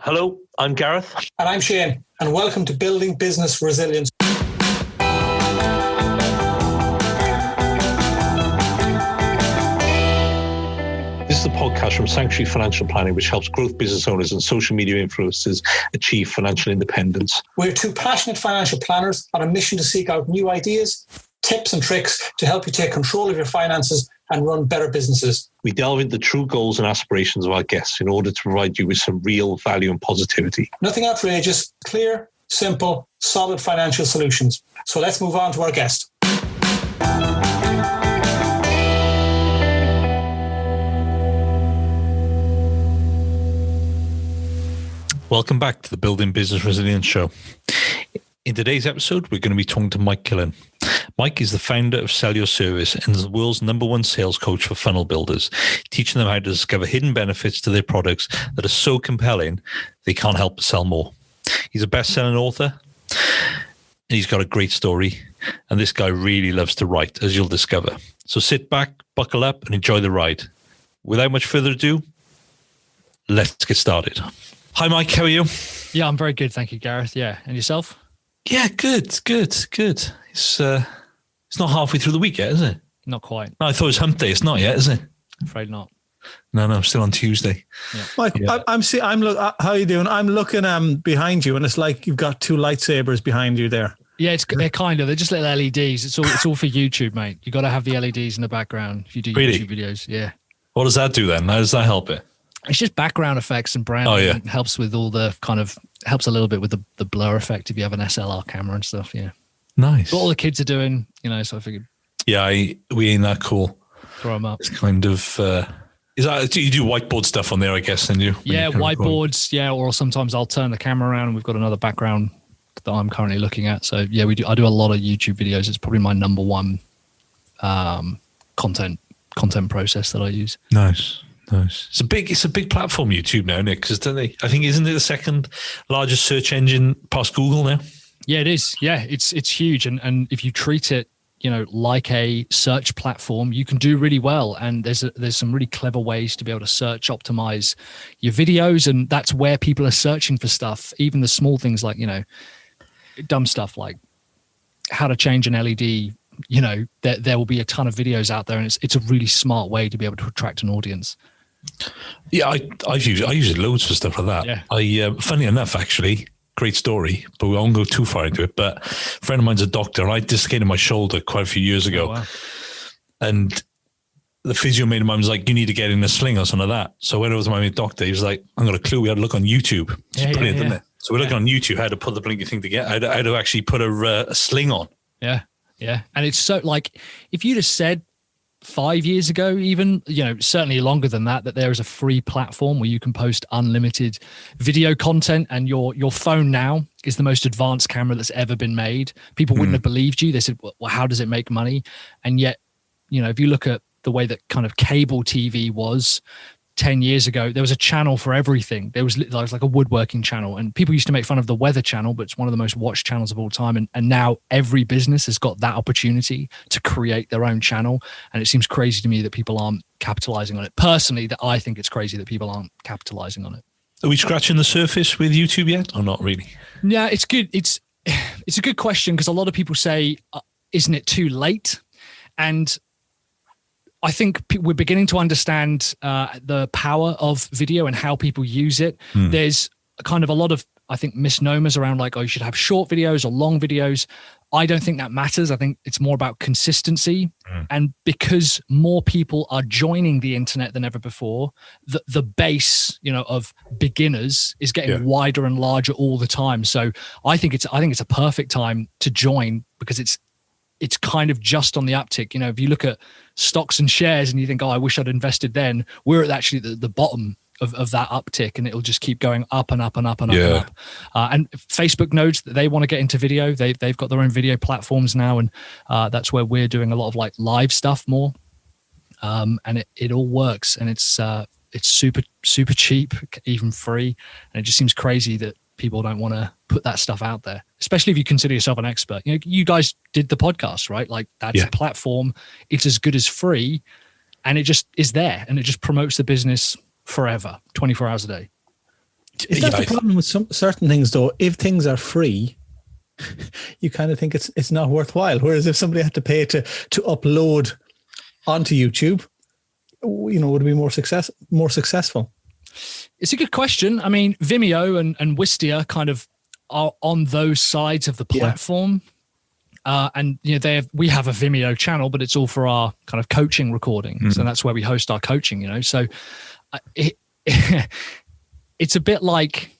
Hello, I'm Gareth. And I'm Shane, and welcome to Building Business Resilience. This is a podcast from Sanctuary Financial Planning, which helps growth business owners and social media influencers achieve financial independence. We're two passionate financial planners on a mission to seek out new ideas, tips and tricks to help you take control of your finances and run better businesses. We delve into the true goals and aspirations of our guests in order to provide you with some real value and positivity. Nothing outrageous, clear, simple, solid financial solutions. So let's move on to our guest. Welcome back to the Building Business Resilience Show. In today's episode, we're going to be talking to Mike Killen. Mike is the founder of Sell Your Service and is the world's #1 sales coach for funnel builders, teaching them how to discover hidden benefits to their products that are so compelling they can't help but sell more. He's a best-selling author, and he's got a great story, and this guy really loves to write, as you'll discover. So sit back, buckle up, and enjoy the ride. Without much further ado, let's get started. Hi, Mike. How are you? Yeah, I'm very good. Thank you, Gareth. Yeah. And yourself? Yeah, good. It's not halfway through the week yet, is it? Not quite. No, I thought it was hump day. It's not yet, is it? Afraid not. No, I'm still on Tuesday. Yeah. Mike, yeah. How are you doing? I'm looking behind you, and it's like you've got two lightsabers behind you there. Yeah, they're just little LEDs. It's all for YouTube, mate. You got to have the LEDs in the background if you do really? YouTube videos. Yeah. What does that do then? How does that help it? It's just background effects and branding. Oh, yeah. It helps with all the helps a little bit with the blur effect if you have an SLR camera and stuff. Yeah. Nice. But all the kids are doing, so I figured. Yeah, we ain't that cool. Throw them up. It's kind of, is that, you do whiteboard stuff on there, I guess, then you? Yeah, whiteboards. Yeah. Or sometimes I'll turn the camera around and we've got another background that I'm currently looking at. So yeah, I do a lot of YouTube videos. It's probably my #1 content process that I use. Nice. It's a big platform, YouTube now, Nick, because I think isn't it the second largest search engine past Google now? Yeah, it is. Yeah, it's huge, and if you treat it, like a search platform, you can do really well. And there's some really clever ways to be able to search optimize your videos, and that's where people are searching for stuff. Even the small things like dumb stuff like how to change an LED. There will be a ton of videos out there, and it's a really smart way to be able to attract an audience. Yeah, I use it loads for stuff like that. Yeah. Funny enough, actually, great story, but we won't go too far into it. But a friend of mine's a doctor, and I dislocated my shoulder quite a few years ago. Oh, wow. And the physio mate of mine was like, "You need to get in a sling or something like that." So I went over to my doctor. He was like, "I've got a clue. We had to look on YouTube." It's brilliant, isn't it? So we're looking on YouTube how to put the blinking thing together, how to actually put a sling on. Yeah. And it's so if you'd have said 5 years ago, even, certainly longer than that there is a free platform where you can post unlimited video content, and your phone now is the most advanced camera that's ever been made. People wouldn't have believed you. They said, well, how does it make money? And yet, if you look at the way that kind of cable TV was 10 years ago, there was a channel for everything. There was like a woodworking channel, and people used to make fun of the weather channel, but it's one of the most watched channels of all time. And now every business has got that opportunity to create their own channel. And it seems crazy to me that people aren't capitalizing on it. Personally, I think it's crazy that people aren't capitalizing on it. Are we scratching the surface with YouTube yet, or not really? Yeah, it's good. It's a good question, because a lot of people say, isn't it too late? And I think we're beginning to understand the power of video and how people use it. There's kind of a lot of, I think, misnomers around you should have short videos or long videos. I don't think that matters. I think it's more about consistency. And because more people are joining the internet than ever before, the base, of beginners is getting wider and larger all the time. So I think it's a perfect time to join, because it's kind of just on the uptick. If you look at stocks and shares and you think, I wish I'd invested then, we're actually at the bottom of that uptick, and it'll just keep going up and up and up and up and up. And Facebook knows that they want to get into video. They've got their own video platforms now, and that's where we're doing a lot of live stuff more. And it all works, and it's super, super cheap, even free. And it just seems crazy that people don't want to put that stuff out there, especially if you consider yourself an expert. You guys did the podcast, right? That's a platform. It's as good as free, and it just is there, and it just promotes the business forever, 24 hours a day. Is that the problem with some certain things though? If things are free, you kind of think it's not worthwhile. Whereas if somebody had to pay to upload onto YouTube, would it be more successful? It's a good question. I mean, Vimeo and Wistia kind of are on those sides of the platform. And we have a Vimeo channel, but it's all for our kind of coaching recordings, and that's where we host our coaching. So it's a bit like,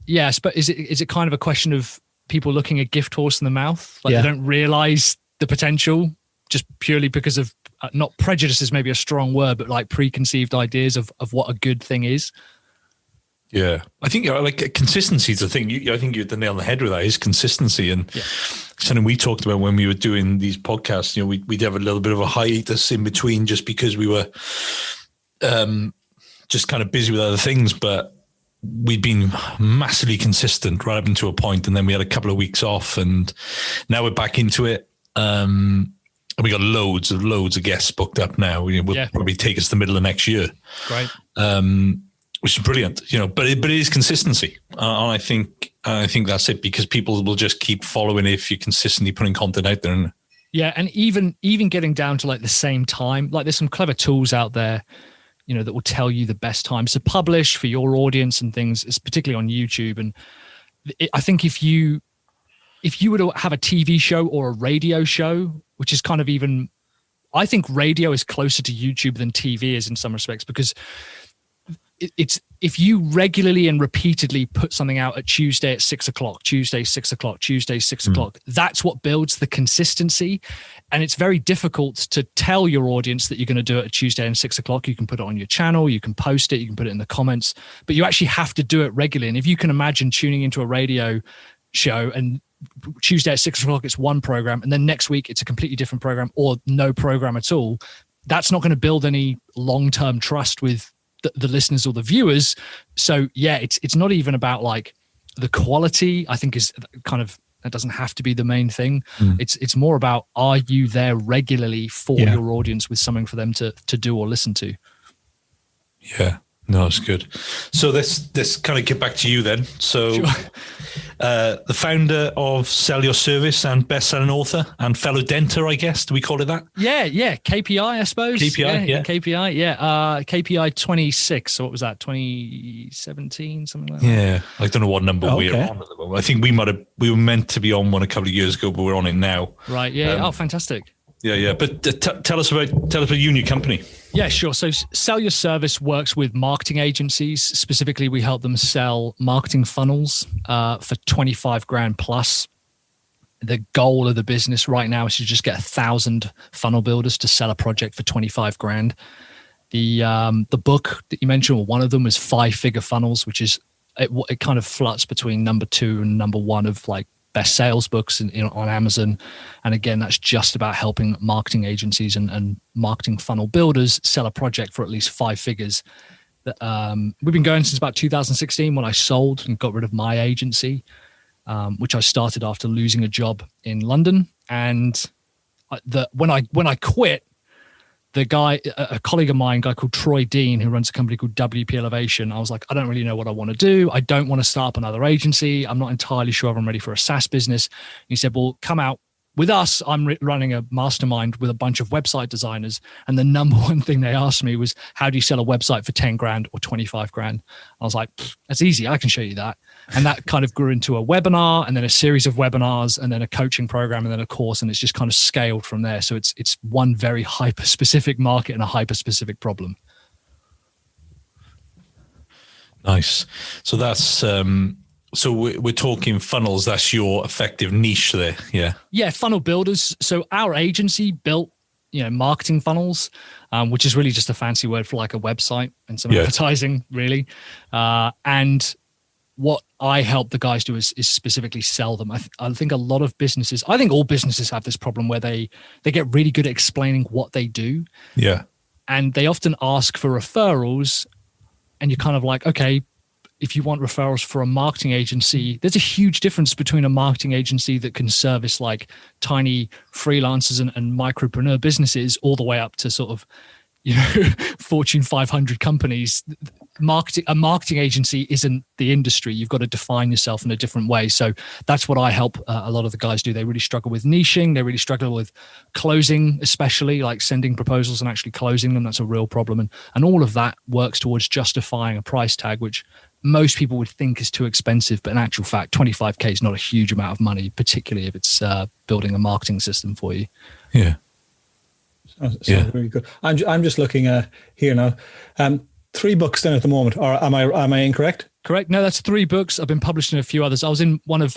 but is it kind of a question of people looking a gift horse in the mouth, like they don't realize the potential just purely because of not prejudice is maybe a strong word, but like preconceived ideas of what a good thing is. Yeah, I think like consistency is the thing. I think you hit the nail on the head with that. Is consistency, and something we talked about when we were doing these podcasts. We'd have a little bit of a hiatus in between, just because we were just kind of busy with other things. But we'd been massively consistent right up until a point, and then we had a couple of weeks off, and now we're back into it. And we got loads of guests booked up now. Will probably take us to the middle of next year. Right. Which is brilliant, but it is consistency, and I think that's it, because people will just keep following it if you're consistently putting content out there. And even getting down to like the same time, like there's some clever tools out there, that will tell you the best times to publish for your audience and things. It's particularly on YouTube, and I think if you were to have a TV show or a radio show, which is kind of I think radio is closer to YouTube than TV is in some respects, because it's if you regularly and repeatedly put something out at Tuesday at 6 o'clock, Tuesday 6 o'clock, Tuesday 6 o'clock, that's what builds the consistency. And it's very difficult to tell your audience that you're going to do it at Tuesday and 6 o'clock. You can put it on your channel, you can post it, you can put it in the comments, but you actually have to do it regularly. And if you can imagine tuning into a radio show and Tuesday at 6 o'clock, it's one program, and then next week it's a completely different program or no program at all, that's not going to build any long-term trust with the listeners or the viewers. So it's not even about like the quality, I think is kind of, that doesn't have to be the main thing. It's more about, are you there regularly for your audience with something for them to do or listen to? Yeah, no, it's good. So let's kind of get back to you then. So the founder of Sell Your Service and best-selling author and fellow denter, I guess. Do we call it that? Yeah. KPI, I suppose. KPI. KPI 26. So what was that? 2017, something like that? Yeah. I don't know what number we're on at the moment. I think we were meant to be on one a couple of years ago, but we're on it now. Right. Yeah. Fantastic. Yeah. But tell us about you and your company. Yeah, sure. So Sell Your Service works with marketing agencies. Specifically, we help them sell marketing funnels for 25 grand plus. The goal of the business right now is to just get 1,000 funnel builders to sell a project for 25 grand. The book that you mentioned, one of them was 5-figure funnels, which is it kind of fluts between number 2 and number 1 of like best sales books on Amazon. And again, that's just about helping marketing agencies and marketing funnel builders sell a project for at least 5 figures. We've been going since about 2016 when I sold and got rid of my agency, which I started after losing a job in London. And when I quit, the guy, a colleague of mine, a guy called Troy Dean, who runs a company called WP Elevation, I was like, I don't really know what I want to do. I don't want to start up another agency. I'm not entirely sure if I'm ready for a SaaS business. And he said, well, come out with us. I'm running a mastermind with a bunch of website designers. And the number one thing they asked me was, how do you sell a website for 10 grand or 25 grand? I was like, that's easy. I can show you that. And that kind of grew into a webinar, and then a series of webinars, and then a coaching program, and then a course. And it's just kind of scaled from there. So it's one very hyper-specific market and a hyper-specific problem. Nice. So that's so we're talking funnels. That's your effective niche there. Yeah, funnel builders. So our agency built marketing funnels, which is really just a fancy word for like a website and some advertising, really. And what I help the guys do is specifically sell them. I think a lot of businesses, I think all businesses have this problem where they get really good at explaining what they do. Yeah. And they often ask for referrals, and you're kind of like, okay, if you want referrals for a marketing agency, there's a huge difference between a marketing agency that can service like tiny freelancers and micropreneur businesses all the way up to sort of Fortune 500 companies. A marketing agency isn't the industry. You've got to define yourself in a different way. So that's what I help a lot of the guys do. They really struggle with niching. They really struggle with closing, especially like sending proposals and actually closing them. That's a real problem. And all of that works towards justifying a price tag, which most people would think is too expensive. But in actual fact, 25K is not a huge amount of money, particularly if it's building a marketing system for you. Yeah. Very good. I'm just looking here now. 3 books then at the moment, or am I incorrect? Correct. No, that's 3 books. I've been published in a few others. I was in one of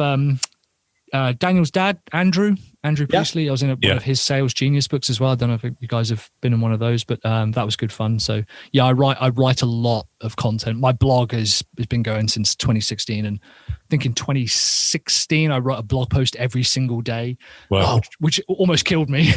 Daniel's dad, Andrew Priestley. I was in one of his Sales Genius books as well. I don't know if you guys have been in one of those, but that was good fun. So yeah, I write a lot of content. My blog has been going since 2016, and I think in 2016 I wrote a blog post every single day. Wow. Which almost killed me,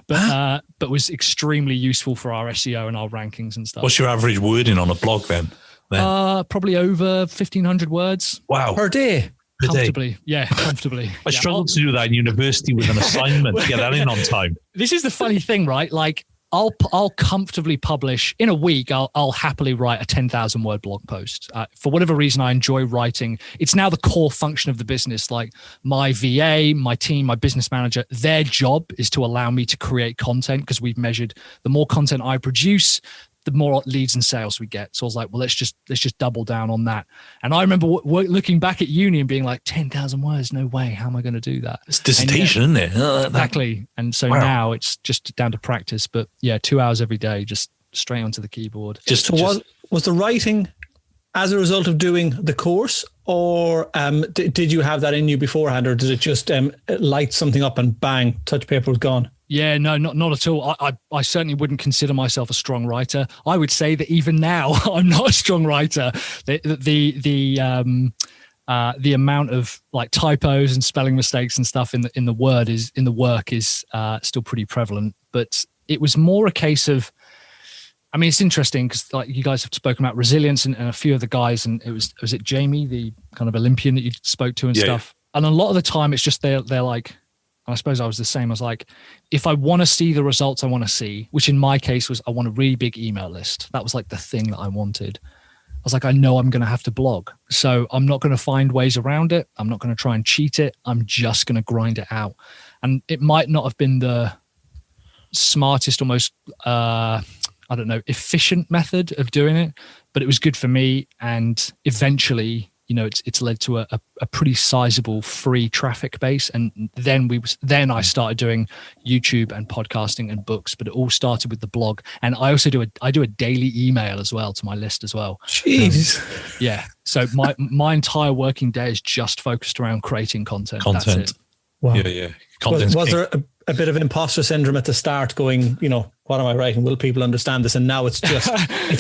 but was extremely useful for our SEO and our rankings and stuff. What's your average wording on a blog then? Probably over 1,500 words. Wow. Per day. Comfortably. Yeah, comfortably. I struggled to do that in university with an assignment to get that in on time. This is the funny thing, right? Like I'll comfortably publish in a week. I'll happily write a 10,000 word blog post. For whatever reason, I enjoy writing. It's now the core function of the business. Like my VA, my team, my business manager, their job is to allow me to create content, because we've measured the more content I produce, the more leads and sales we get. So I was like, well, let's just double down on that. And I remember looking back at uni and being like, 10,000 words, no way. How am I going to do that? It's dissertation, isn't it? Exactly. And so now it's just down to practice. But yeah, 2 hours every day, just straight onto the keyboard. Was the writing as a result of doing the course, or did you have that in you beforehand, or did it just light something up and bang, touch paper was gone? Yeah, no, not at all. I certainly wouldn't consider myself a strong writer. I would say that even now, I'm not a strong writer. The amount of like typos and spelling mistakes and stuff in the work is still pretty prevalent. But it was more a case of, I mean, it's interesting because like you guys have spoken about resilience and a few of the guys, and was it Jamie, the kind of Olympian that you spoke to and stuff. And a lot of the time, it's just they're like. I suppose I was the same. I was like, if I want to see the results I want to see, which in my case was I want a really big email list. That was like the thing that I wanted. I was like, I know I'm going to have to blog. So I'm not going to find ways around it. I'm not going to try and cheat it. I'm just going to grind it out. And it might not have been the smartest, almost, efficient method of doing it, but it was good for me. And eventually, it's led to a pretty sizable free traffic base. And then I started doing YouTube and podcasting and books, but it all started with the blog. And I also do a daily email as well to my list as well. Jeez. Yeah. So my entire working day is just focused around creating content. That's it. Wow. Yeah. Was there a bit of imposter syndrome at the start going, what am I writing? Will people understand this? And now it's just,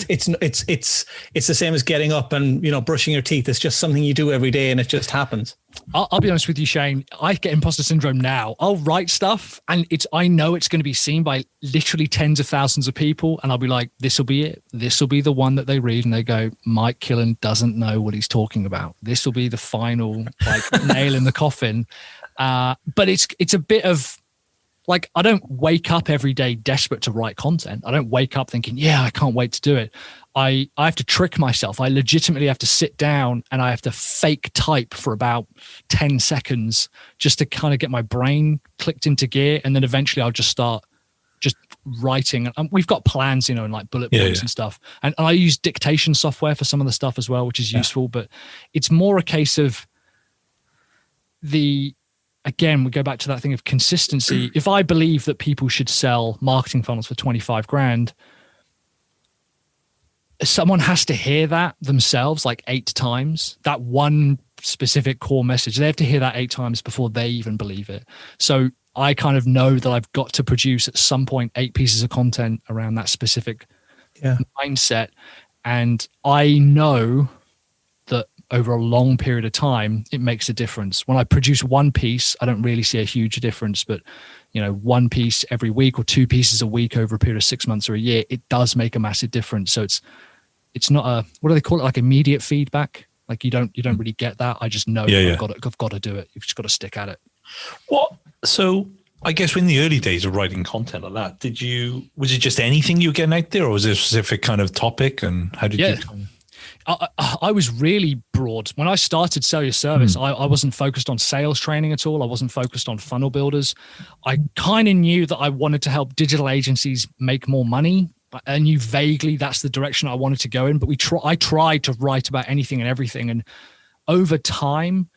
it's the same as getting up and, brushing your teeth. It's just something you do every day and it just happens. I'll be honest with you, Shane. I get imposter syndrome now. I'll write stuff and I know it's going to be seen by literally tens of thousands of people. And I'll be like, this will be it. This will be the one that they read and they go, Mike Killen doesn't know what he's talking about. This will be the final nail in the coffin. But it's a bit of like, I don't wake up every day desperate to write content. I don't wake up thinking, yeah, I can't wait to do it. I have to trick myself. I legitimately have to sit down and I have to fake type for about 10 seconds just to kind of get my brain clicked into gear. And then eventually I'll just start just writing. And we've got plans, and like bullet points and stuff. And I use dictation software for some of the stuff as well, which is useful. But it's more a case of again, we go back to that thing of consistency. If I believe that people should sell marketing funnels for 25 grand, someone has to hear that themselves like 8 times, that one specific core message. They have to hear that 8 times before they even believe it. So I kind of know that I've got to produce at some point 8 pieces of content around that specific mindset. And I know that over a long period of time, it makes a difference. When I produce one piece, I don't really see a huge difference, but one piece every week or 2 pieces a week over a period of 6 months or a year, it does make a massive difference. So it's not what do they call it? Like immediate feedback. Like you don't really get that. I just know I've got to do it. You've just got to stick at it. What? So I guess in the early days of writing content like that, was it just anything you were getting out there, or was it a specific kind of topic? And how did you? I was really broad. When I started Sell Your Service, I wasn't focused on sales training at all. I wasn't focused on funnel builders. I kind of knew that I wanted to help digital agencies make more money. I knew vaguely that's the direction I wanted to go in, but I tried to write about anything and everything. And over time,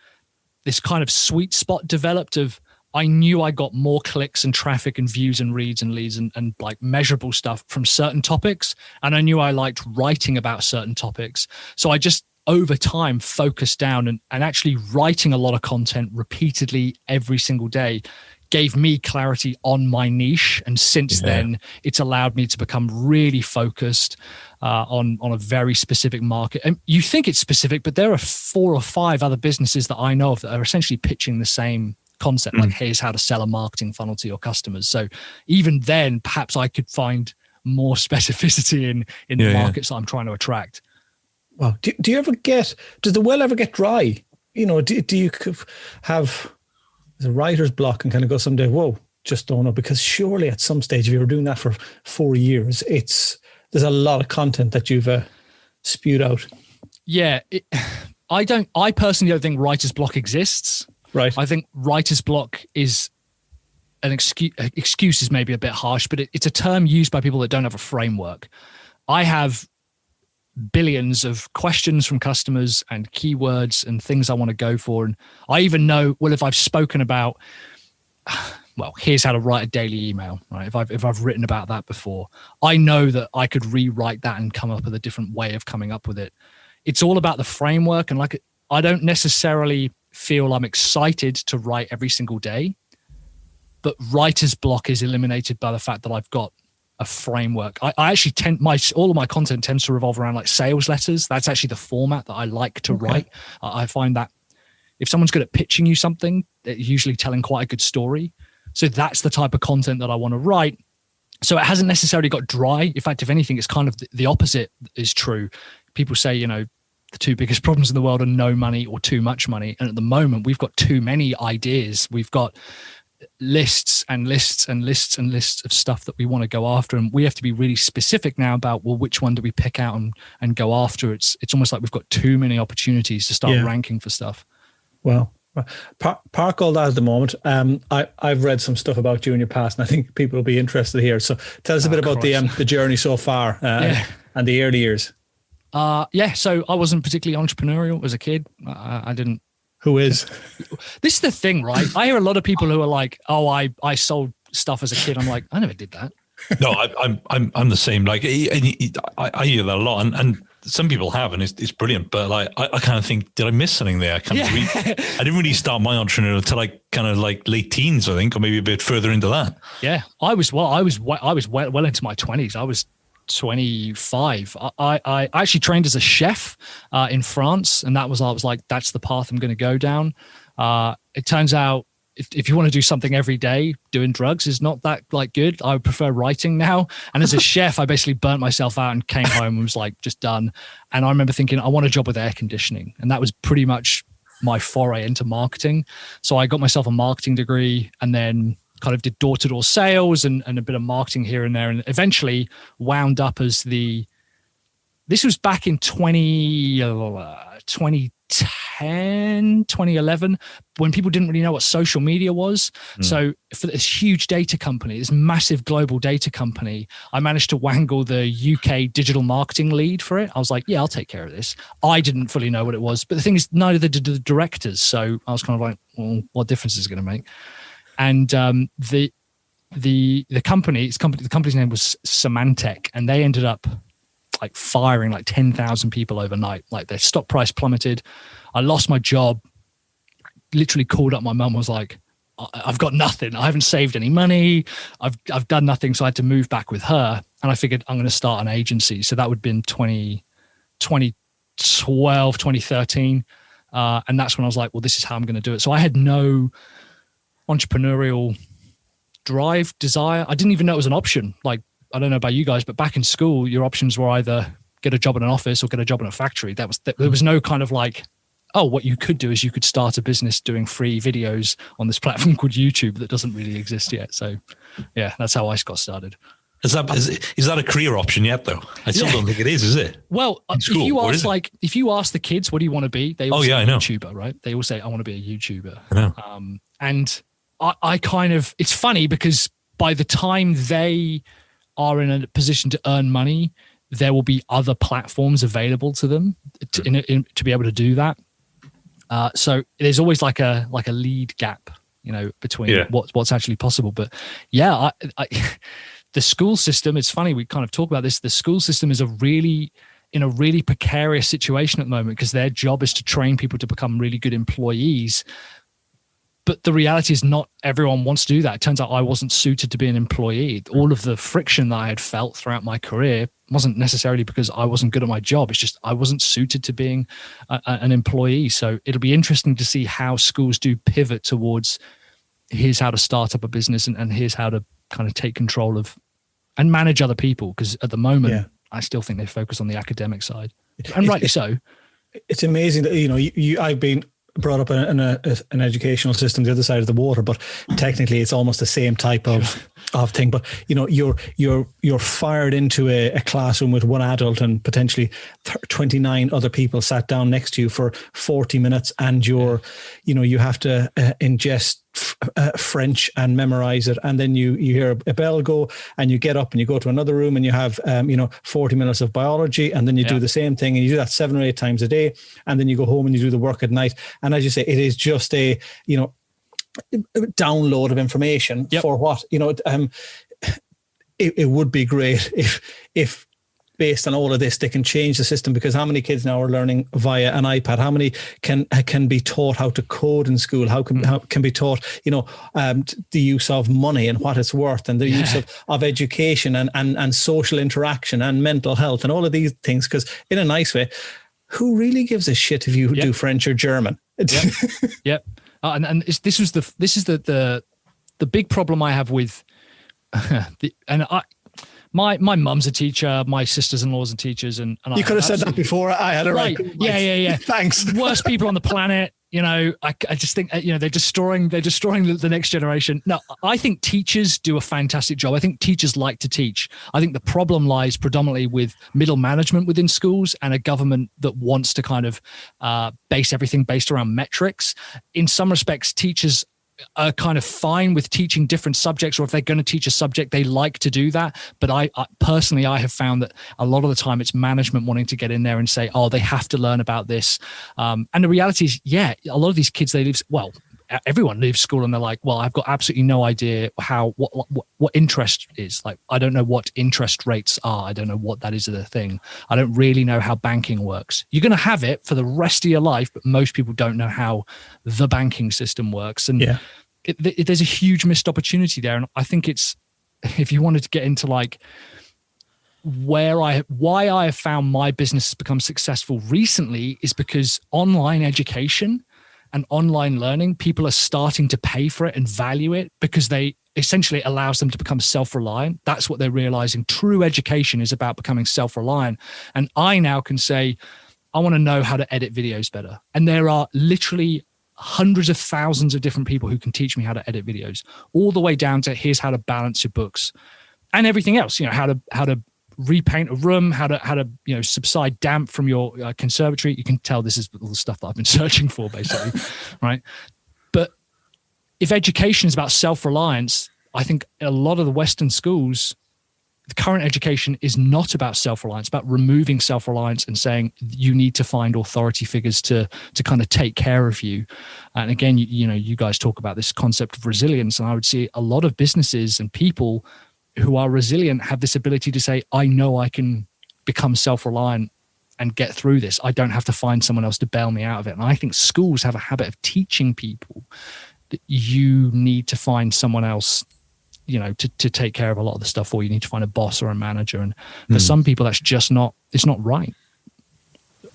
this kind of sweet spot developed of, I knew I got more clicks and traffic and views and reads and leads and like measurable stuff from certain topics. And I knew I liked writing about certain topics. So I just over time focused down and actually writing a lot of content repeatedly every single day gave me clarity on my niche. And since then, it's allowed me to become really focused on a very specific market. And you think it's specific, but there are 4 or 5 other businesses that I know of that are essentially pitching the same concept, like here's how to sell a marketing funnel to your customers. So even then, perhaps I could find more specificity in the markets that I'm trying to attract. Well, do you ever does the well ever get dry? You know, do you have a writer's block and kind of go someday, whoa, just don't know? Because surely at some stage, if you were doing that for 4 years, there's a lot of content that you've spewed out. Yeah. I personally don't think writer's block exists. Right. I think writer's block is an excuse is maybe a bit harsh, but it's a term used by people that don't have a framework. I have billions of questions from customers and keywords and things I want to go for. And I even know, well, if I've spoken about, well, here's how to write a daily email, right? If I've written about that before, I know that I could rewrite that and come up with a different way of coming up with it. It's all about the framework. And like, I don't necessarily feel I'm excited to write every single day, but writer's block is eliminated by the fact that I've got a framework. I actually all of my content tends to revolve around like sales letters. That's actually the format that I like to write. I find that if someone's good at pitching you something, they're usually telling quite a good story. So that's the type of content that I want to write. So it hasn't necessarily got dry. In fact, if anything, it's kind of the opposite is true. People say, you know, the 2 biggest problems in the world are no money or too much money. And at the moment, we've got too many ideas. We've got lists and lists and lists and lists of stuff that we want to go after. And we have to be really specific now about, well, which one do we pick out and go after? It's almost like we've got too many opportunities to start ranking for stuff. Well, park all that at the moment. I've read some stuff about you in your past, and I think people will be interested here. So tell us a bit about the journey so far and the early years. So I wasn't particularly entrepreneurial as a kid. I didn't. Who is? This is the thing, right? I hear a lot of people who are like, "Oh, I sold stuff as a kid." I'm like, I never did that. No, I'm the same. Like, I hear that a lot, and some people have, and it's brilliant. But like, I kind of think, did I miss something there? I didn't really start my entrepreneurial until like kind of like late teens, I think, or maybe a bit further into that. Yeah, I was well into my 20s. I was 25. I actually trained as a chef in France, and I was like, that's the path I'm going to go down. It turns out if you want to do something every day, doing drugs is not that like good. I would prefer writing now. And as a chef, I basically burnt myself out and came home and was like just done. And I remember thinking, I want a job with air conditioning, and that was pretty much my foray into marketing. So I got myself a marketing degree, and then kind of did door-to-door sales and a bit of marketing here and there, and eventually wound up as this was back in 2010, 2011, when people didn't really know what social media was. So for this huge data company, this massive global data company, I managed to wangle the UK digital marketing lead for it. I was like, yeah, I'll take care of this. I didn't fully know what it was, but the thing is, neither did the directors. So I was kind of like, well, what difference is it going to make? And the company's name was Symantec, and they ended up like firing like 10,000 people overnight. Like their stock price plummeted. I lost my job. Literally called up my mum, was like, I've got nothing. I haven't saved any money. I've done nothing. So I had to move back with her, and I figured I'm going to start an agency. So that would have been 2012, 2013. And that's when I was like, well, this is how I'm going to do it. So I had no entrepreneurial drive, desire. I didn't even know it was an option. Like, I don't know about you guys, but back in school, your options were either get a job in an office or get a job in a factory. There was no kind of like, oh, what you could do is you could start a business doing free videos on this platform called YouTube that doesn't really exist yet. So yeah, that's how I got started. Is that a career option yet, though? I still don't think it is it? Well, if you ask the kids, what do you want to be? They all say I know. YouTuber, right? They all say, I want to be a YouTuber. I know. And I kind of, it's funny because by the time they are in a position to earn money, there will be other platforms available to them to be able to do that. So there's always like a lead gap, between what's actually possible. But yeah, the school system, it's funny, we kind of talk about this. The school system is in a really precarious situation at the moment because their job is to train people to become really good employees. But the reality is not everyone wants to do that. It turns out I wasn't suited to be an employee. All of the friction that I had felt throughout my career wasn't necessarily because I wasn't good at my job. It's just I wasn't suited to being an employee. So it'll be interesting to see how schools do pivot towards here's how to start up a business and here's how to kind of take control of and manage other people. Because at the moment, I still think they focus on the academic side. And rightly so. It's amazing that, I've been brought up in an educational system the other side of the water, but technically it's almost the same type of thing. But you're fired into a classroom with one adult and potentially 29 other people sat down next to you for 40 minutes, and you have to ingest French and memorize it, and then you hear a bell go and you get up and you go to another room and you have 40 minutes of biology, and then you do the same thing and you do that 7 or 8 times a day, and then you go home and you do the work at night. And as you say, it is just a download of information for what it would be great if based on all of this, they can change the system, because how many kids now are learning via an iPad? How many can be taught how to code in school? How can be taught, the use of money and what it's worth, and the use of education and social interaction and mental health and all of these things? Because in a nice way, who really gives a shit if you do French or German? Yep. This is the big problem I have with My mum's a teacher, my sisters-in-laws are teachers, and you could have said that before I had it right. Yeah. Thanks. Worst people on the planet. I just think they're destroying the next generation. No, I think teachers do a fantastic job. I think teachers like to teach. I think the problem lies predominantly with middle management within schools and a government that wants to kind of base everything based around metrics. In some respects, teachers are kind of fine with teaching different subjects, or if they're going to teach a subject, they like to do that. But I personally have found that a lot of the time it's management wanting to get in there and say, oh, they have to learn about this. And the reality is, a lot of these kids, everyone leaves school and they're like, well, I've got absolutely no idea what interest is. Like, I don't know what interest rates are. I don't know what that is of the thing. I don't really know how banking works. You're going to have it for the rest of your life, but most people don't know how the banking system works. And there's a huge missed opportunity there. And I think if you wanted to get into like why I have found my business has become successful recently is because online education and online learning, people are starting to pay for it and value it because they essentially allows them to become self-reliant. That's what they're realizing. True education is about becoming self-reliant. And I now can say, I want to know how to edit videos better. And there are literally hundreds of thousands of different people who can teach me how to edit videos, all the way down to here's how to balance your books and everything else, how to repaint a room, how to subside damp from your conservatory. You can tell this is all the stuff that I've been searching for, basically, right? But if education is about self-reliance, I think a lot of the Western schools, the current education is not about self-reliance, about removing self-reliance and saying you need to find authority figures to kind of take care of you. And again, you guys talk about this concept of resilience, and I would see a lot of businesses and people who are resilient have this ability to say, I know I can become self-reliant and get through this. I don't have to find someone else to bail me out of it. And I think schools have a habit of teaching people that you need to find someone else, to take care of a lot of the stuff, or you need to find a boss or a manager. And for some people, that's just it's not right.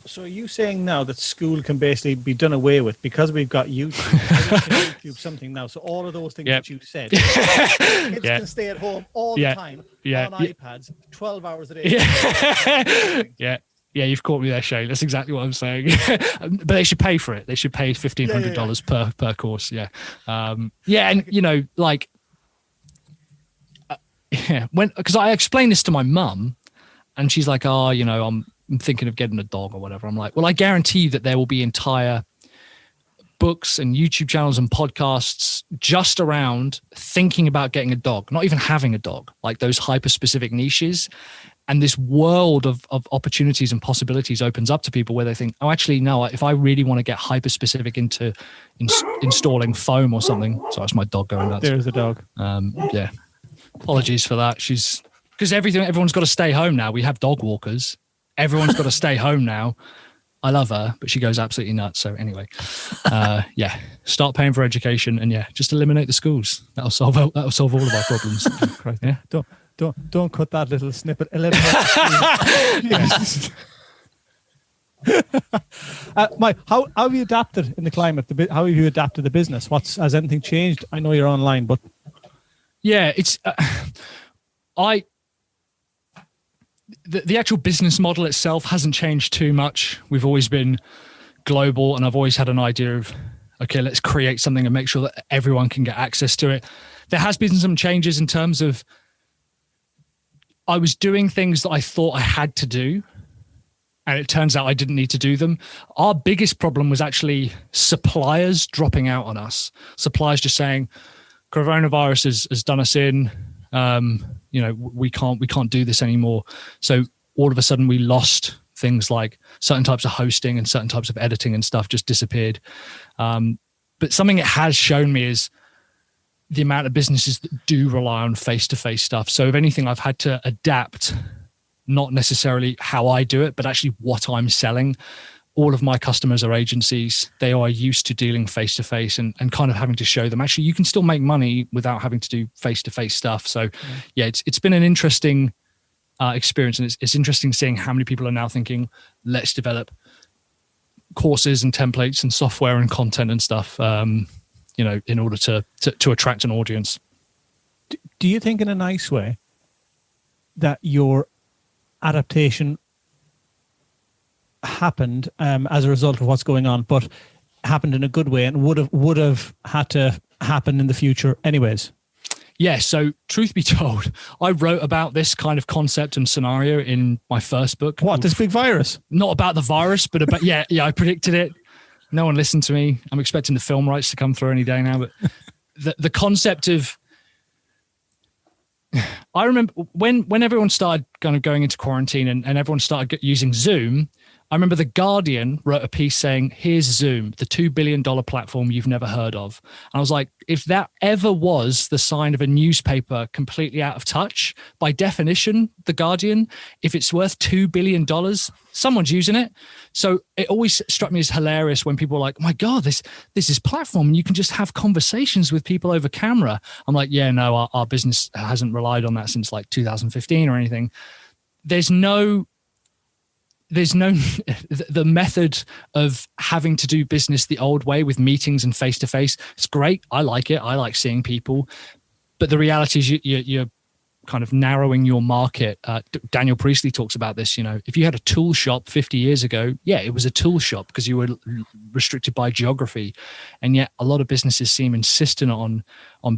So are you saying now that school can basically be done away with because we've got YouTube? YouTube something now. So all of those things that you said, kids can stay at home all the time on iPads, 12 hours a day. Yeah, you've caught me there, Shane. That's exactly what I'm saying. But they should pay for it. They should pay $1,500 per course. Yeah. And because I explained this to my mum, and she's like, I'm thinking of getting a dog or whatever. I'm like, well, I guarantee you that there will be entire books and YouTube channels and podcasts just around thinking about getting a dog, not even having a dog, like those hyper specific niches. And this world of opportunities and possibilities opens up to people where they think, oh, actually, no, if I really want to get hyper specific into installing foam or something. So that's my dog going nuts. There's the dog. Yeah. Apologies for that. Because everyone's got to stay home now. We have dog walkers. Everyone's got to stay home now. I love her, but she goes absolutely nuts. So anyway, start paying for education and just eliminate the schools. That'll solve all of our problems. Yeah. Don't cut that little snippet. Mike, how have you adapted in the climate? How have you adapted the business? Has anything changed? I know you're online, but it's the actual business model itself hasn't changed too much. We've always been global, and I've always had an idea of, okay, let's create something and make sure that everyone can get access to it. There has been some changes in terms of I was doing things that I thought I had to do, and it turns out I didn't need to do them. Our biggest problem was actually suppliers dropping out on us. Suppliers just saying, coronavirus has done us in. We can't do this anymore. So all of a sudden we lost things like certain types of hosting and certain types of editing and stuff just disappeared. But something it has shown me is the amount of businesses that do rely on face-to-face stuff. So if anything, I've had to adapt, not necessarily how I do it, but actually what I'm selling. All of my customers are agencies. They are used to dealing face-to-face and kind of having to show them, actually, you can still make money without having to do face-to-face stuff. So it's been an interesting experience. And it's interesting seeing how many people are now thinking, let's develop courses and templates and software and content and stuff, in order to attract an audience. Do you think in a nice way that your adaptation happened as a result of what's going on, but happened in a good way and would have had to happen in the future anyways? Yeah. So truth be told, I wrote about this kind of concept and scenario in my first book. What, this big virus? Not about the virus, but about, I predicted it. No one listened to me. I'm expecting the film rights to come through any day now, but the concept of, I remember when everyone started kind of going into quarantine and everyone started using Zoom, I remember The Guardian wrote a piece saying, here's Zoom, the $2 billion platform you've never heard of. And I was like, if that ever was the sign of a newspaper completely out of touch, by definition, The Guardian, if it's worth $2 billion, someone's using it. So it always struck me as hilarious when people were like, oh my God, this is platform. You can just have conversations with people over camera. I'm like, yeah, no, our business hasn't relied on that since like 2015 or anything. The method of having to do business the old way with meetings and face-to-face, it's great. I like it. I like seeing people. But the reality is you're kind of narrowing your market. Daniel Priestley talks about this. If you had a tool shop 50 years ago, it was a tool shop because you were restricted by geography. And yet a lot of businesses seem insistent on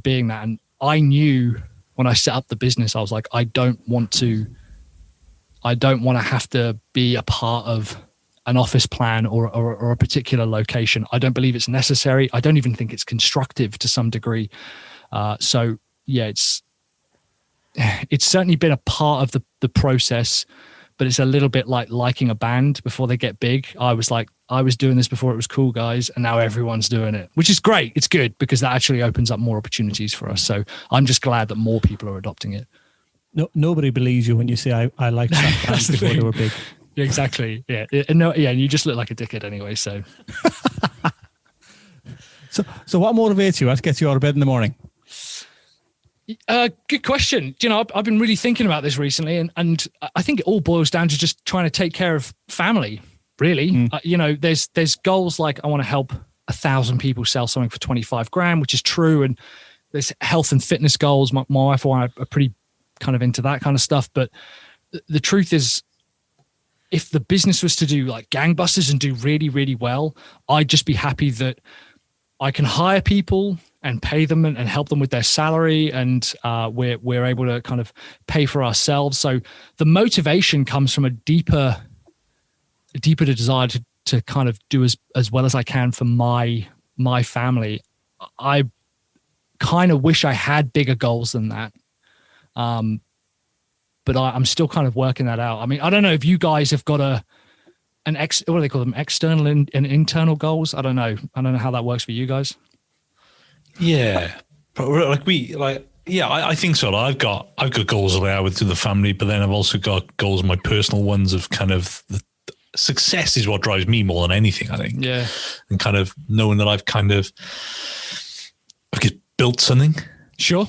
being that. And I knew when I set up the business, I was like, I don't want to have to be a part of an office plan or a particular location. I don't believe it's necessary. I don't even think it's constructive to some degree. It's certainly been a part of the process, but it's a little bit like liking a band before they get big. I was like, I was doing this before it was cool, guys, and now everyone's doing it, which is great. It's good because that actually opens up more opportunities for us. So I'm just glad that more people are adopting it. No, nobody believes you when you say I liked that band before they were big. Exactly. Yeah. And you just look like a dickhead anyway. So. So what motivates you? What gets you out of bed in the morning? Good question. I've been really thinking about this recently, and I think it all boils down to just trying to take care of family. Really, there's goals like I want to help 1,000 people sell something for 25 grand, which is true, and there's health and fitness goals. My wife and I are pretty kind of into that kind of stuff, but the truth is if the business was to do like gangbusters and do really, really well, I'd just be happy that I can hire people and pay them and help them with their salary, and we're able to kind of pay for ourselves. So the motivation comes from a deeper desire to kind of do as well as I can for my family. I kind of wish I had bigger goals than that. But I'm still kind of working that out. I mean, I don't know if you guys have got what do they call them? External and internal goals. I don't know how that works for you guys. Yeah, but I think so. I've got goals that I have with the family, but then I've also got goals, my personal ones of kind of the success is what drives me more than anything, I think. Yeah, and kind of knowing that I've built something. Sure.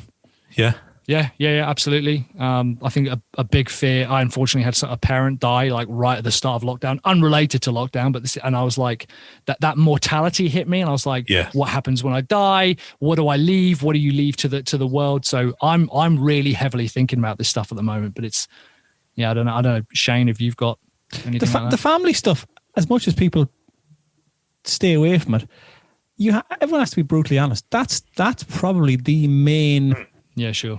Yeah. Yeah, absolutely. I think a big fear. I unfortunately had a parent die like right at the start of lockdown, unrelated to lockdown, and I was like, that mortality hit me, and I was like, what happens when I die? What do I leave? What do you leave to the world? So I'm really heavily thinking about this stuff at the moment. But it's, I don't know, Shane, if you've got anything like that. The family stuff, as much as people stay away from it, everyone has to be brutally honest. That's probably the main. Yeah, sure.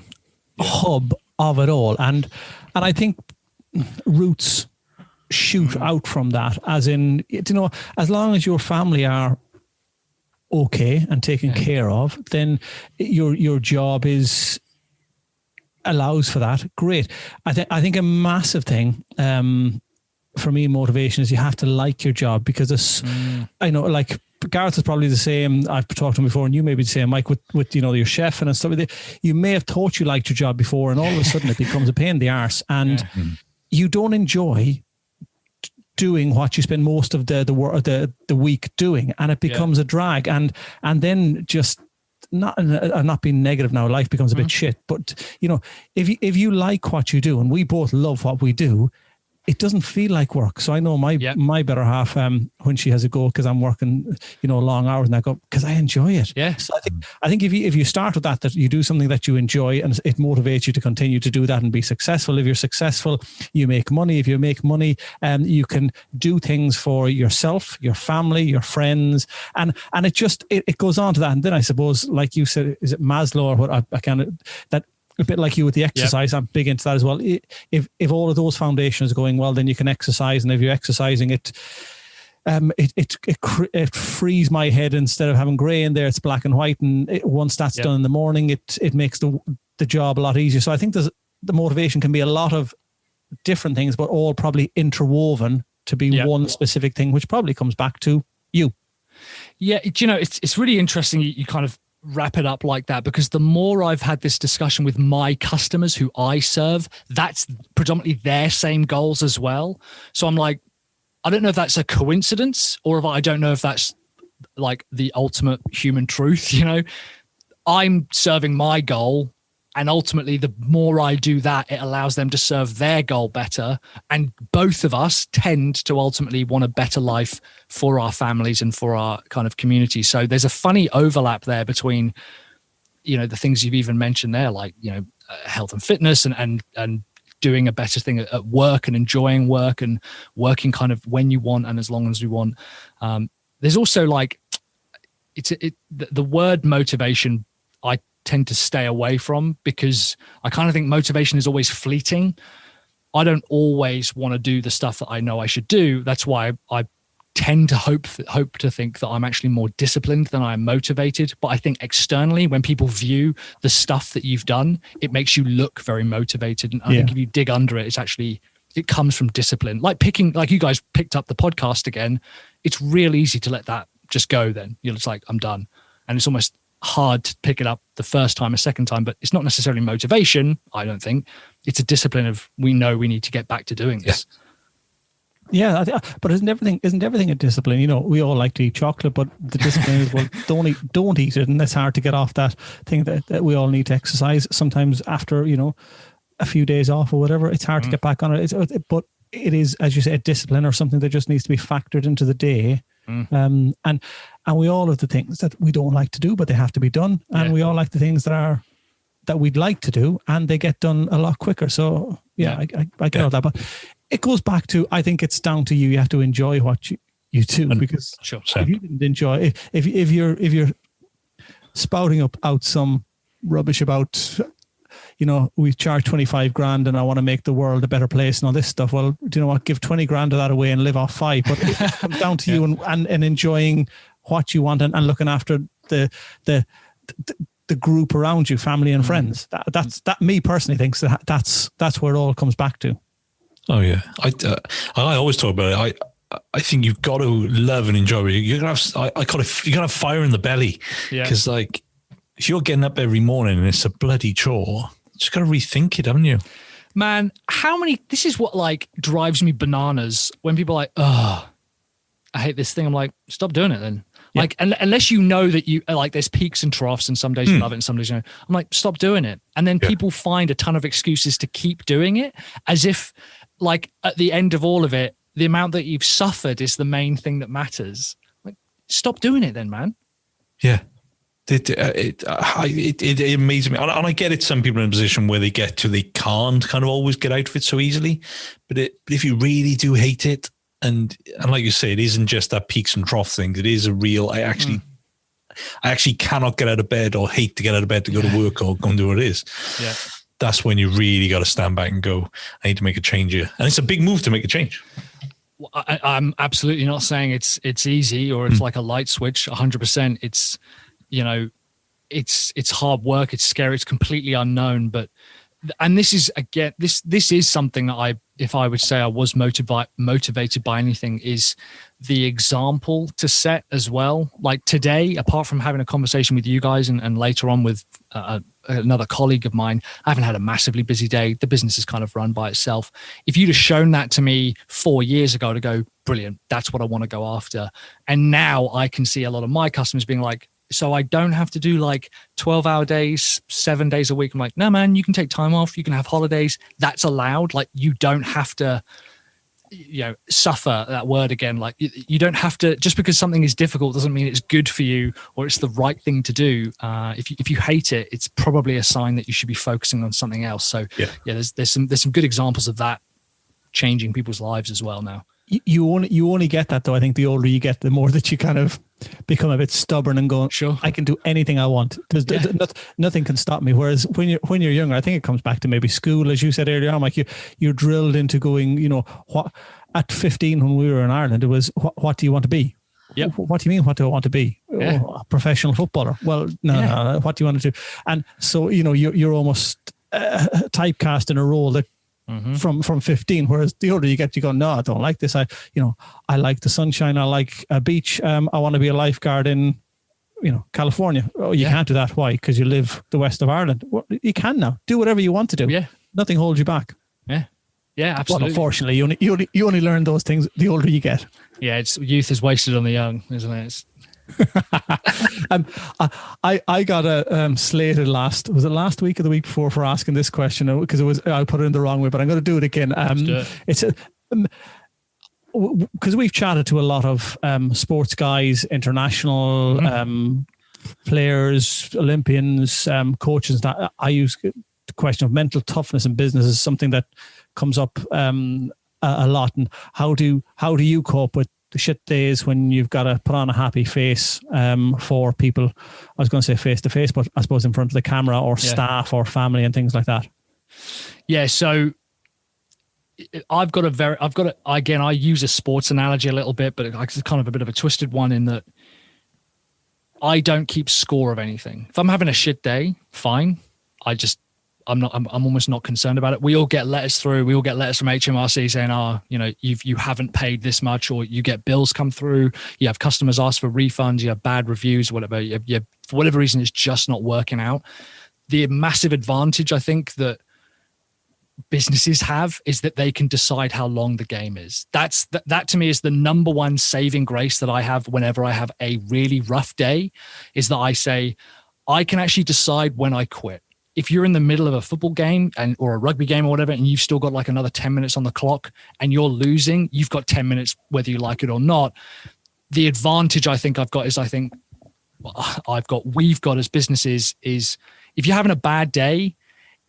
Hub of it all, and I think roots shoot out from that, as in, as long as your family are okay and taken care of, then your job allows for that. Great. I think a massive thing for me, motivation, is you have to like your job, because I know, like, Gareth is probably the same. I've talked to him before, and you may be the same, Mike, with your chef and stuff. You may have thought you liked your job before, and all of a sudden it becomes a pain in the arse, and you don't enjoy doing what you spend most of the week doing, and it becomes a drag, and then just not being negative now. Life becomes a bit shit, but if you like what you do, and we both love what we do, it doesn't feel like work. So I know my better half, when she has a go, because I'm working, long hours, and I go, because I enjoy it. Yeah. So I think if you start with that you do something that you enjoy, and it motivates you to continue to do that and be successful. If you're successful, you make money. If you make money, you can do things for yourself, your family, your friends, and it just it goes on to that. And then I suppose, like you said, is it Maslow or what? I kind that. A bit like you with the exercise, I'm big into that as well. If all of those foundations are going well, then you can exercise, and if you're exercising, it frees my head. Instead of having grey in there, it's black and white. And once that's done in the morning, it makes the job a lot easier. So I think the motivation can be a lot of different things, but all probably interwoven to be one specific thing, which probably comes back to you. Yeah, it's really interesting. You kind of wrap it up like that, because the more I've had this discussion with my customers who I serve, that's predominantly their same goals as well. So I'm like, I don't know if that's a coincidence, or if I don't know if that's like the ultimate human truth. I'm serving my goal, and ultimately the more I do that, it allows them to serve their goal better, and both of us tend to ultimately want a better life for our families and for our kind of community. So there's a funny overlap there between the things you've even mentioned there, like health and fitness, and doing a better thing at work, and enjoying work, and working kind of when you want and as long as we want. There's also like the word motivation I tend to stay away from, because I kind of think motivation is always fleeting. I don't always want to do the stuff that I know I should do. That's why I tend to hope to think that I'm actually more disciplined than I am motivated. But I think externally, when people view the stuff that you've done, it makes you look very motivated. And I think if you dig under it, it comes from discipline. Like you guys picked up the podcast again. It's real easy to let that just go then. It's like, I'm done. And it's almost hard to pick it up the first time, a second time, but it's not necessarily motivation, I don't think. It's a discipline of, we know we need to get back to doing this. Yeah, but isn't everything a discipline? We all like to eat chocolate, but the discipline is, well, don't eat it, and it's hard to get off that thing that we all need to exercise. Sometimes after a few days off or whatever, it's hard to get back on it. But it is, as you say, a discipline, or something that just needs to be factored into the day. And we all have the things that we don't like to do, but they have to be done, and we all like the things that we'd like to do, and they get done a lot quicker. So I get all that, but it goes back to, I think it's down to you. You have to enjoy what you do, because Sure, if you didn't enjoy, if you're spouting out some rubbish about, we charge 25 grand and I want to make the world a better place and all this stuff. Well, do you know what? Give 20 grand of that away and live off 5. But it comes down to you and enjoying what you want and looking after the group around you, family and friends. That me personally thinks that's where it all comes back to. Oh yeah, I always talk about it. I think you've got to love and enjoy it. You gotta have fire in the belly, because like if you're getting up every morning and it's a bloody chore, you just got to rethink it, haven't you? Man, this is what like drives me bananas when people are like, oh, I hate this thing. I'm like, stop doing it then. Yeah. Like, unless you know that you like, there's peaks and troughs, and some days you love it and some days you know. I'm like, stop doing it. And then people find a ton of excuses to keep doing it, as if like at the end of all of it, the amount that you've suffered is the main thing that matters. Like, stop doing it then, man. Yeah. It amazes me. And I get it, some people are in a position where they can't kind of always get out of it so easily. But if you really do hate it, and like you say, it isn't just that peaks and troughs thing. It is a real, I actually cannot get out of bed, or hate to get out of bed to go to work or go and do what it is. Yeah. That's when you really got to stand back and go, I need to make a change here. And it's a big move to make a change. I'm absolutely not saying it's easy or it's like a light switch. 100%. It's, it's hard work. It's scary. It's completely unknown. And this is, again, this is something that if I would say I was motivated by anything, is the example to set as well. Like today, apart from having a conversation with you guys and later on with another colleague of mine, I haven't had a massively busy day. The business is kind of run by itself. If you'd have shown that to me 4 years ago, to go, brilliant, that's what I want to go after. And now I can see a lot of my customers being like, so I don't have to do like 12-hour days, 7 days a week. I'm like, no, man, you can take time off. You can have holidays. That's allowed. Like, you don't have to, suffer, that word again. Like, you don't have to, just because something is difficult doesn't mean it's good for you or it's the right thing to do. If you hate it, it's probably a sign that you should be focusing on something else. So there's some good examples of that changing people's lives as well now. You only get that, though. I think the older you get, the more that you kind of become a bit stubborn and go, sure, I can do anything I want. Nothing can stop me. Whereas when you're younger, I think it comes back to maybe school, as you said earlier on, like you're drilled into going, what at 15 when we were in Ireland, it was what do you want to be? Yeah. What do you mean? What do I want to be? Yeah. Oh, a professional footballer. Well, no. What do you want to do? And so you're almost typecast in a role that. From 15, whereas the older you get, you go, no, I don't like this. I like the sunshine. I like a beach. I want to be a lifeguard in, California. Oh, you can't do that. Why? Because you live the west of Ireland. Well, you can now. Do whatever you want to do. Yeah, nothing holds you back. Yeah, absolutely. Well, unfortunately, you only learn those things the older you get. Yeah, it's youth is wasted on the young, isn't it? I got slated last week or the week before for asking this question, because I put it in the wrong way, but I'm going to do it again. It's because we've chatted to a lot of sports guys, international players, Olympians, coaches. That I use the question of mental toughness in business is something that comes up a lot. And how do you cope with the shit days when you've got to put on a happy face for people? I was going to say face to face, but I suppose in front of the camera or staff or family and things like that. Yeah. So I use a sports analogy a little bit, but it's kind of a bit of a twisted one in that I don't keep score of anything. If I'm having a shit day, fine. I'm almost not concerned about it. We all get letters through. We all get letters from HMRC saying, you haven't paid this much, or you get bills come through. You have customers ask for refunds. You have bad reviews, whatever. You for whatever reason, it's just not working out. The massive advantage I think that businesses have is that they can decide how long the game is. That to me is the number one saving grace that I have whenever I have a really rough day, is that I say, I can actually decide when I quit. If you're in the middle of a football game or a rugby game or whatever, and you've still got like another 10 minutes on the clock and you're losing, you've got 10 minutes, whether you like it or not. The advantage I think I've got is we've got as businesses is if you're having a bad day,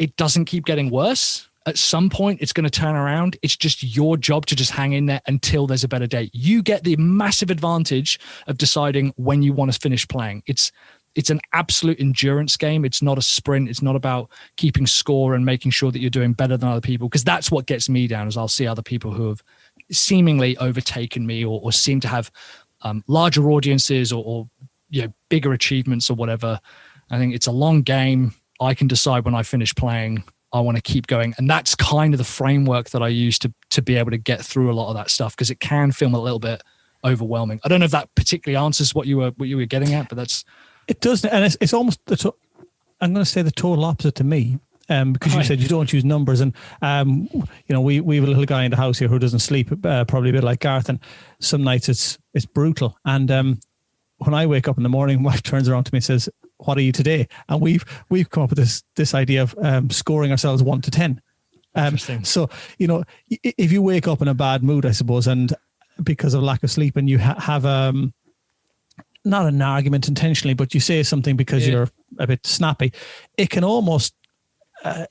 it doesn't keep getting worse. at some point it's going to turn around. It's just your job to just hang in there until there's a better day. You get the massive advantage of deciding when you want to finish playing. It's an absolute endurance game. It's not a sprint. It's not about keeping score and making sure that you're doing better than other people, because that's what gets me down, is I'll see other people who have seemingly overtaken me or seem to have larger audiences or bigger achievements or whatever. I think it's a long game. I can decide when I finish playing, I want to keep going. And that's kind of the framework that I use to be able to get through a lot of that stuff, because it can feel a little bit overwhelming. I don't know if that particularly answers what you were getting at, but that's... It does, and it's almost I'm going to say the total opposite to me, because you said you don't use numbers, and we have a little guy in the house here who doesn't sleep, probably a bit like Gareth, and some nights it's brutal. And when I wake up in the morning, my wife turns around to me and says, "What are you today?" And we've come up with this idea of scoring ourselves 1 to 10. So if you wake up in a bad mood, I suppose, and because of lack of sleep, and you have not an argument intentionally, but you say something because you're a bit snappy, it can almost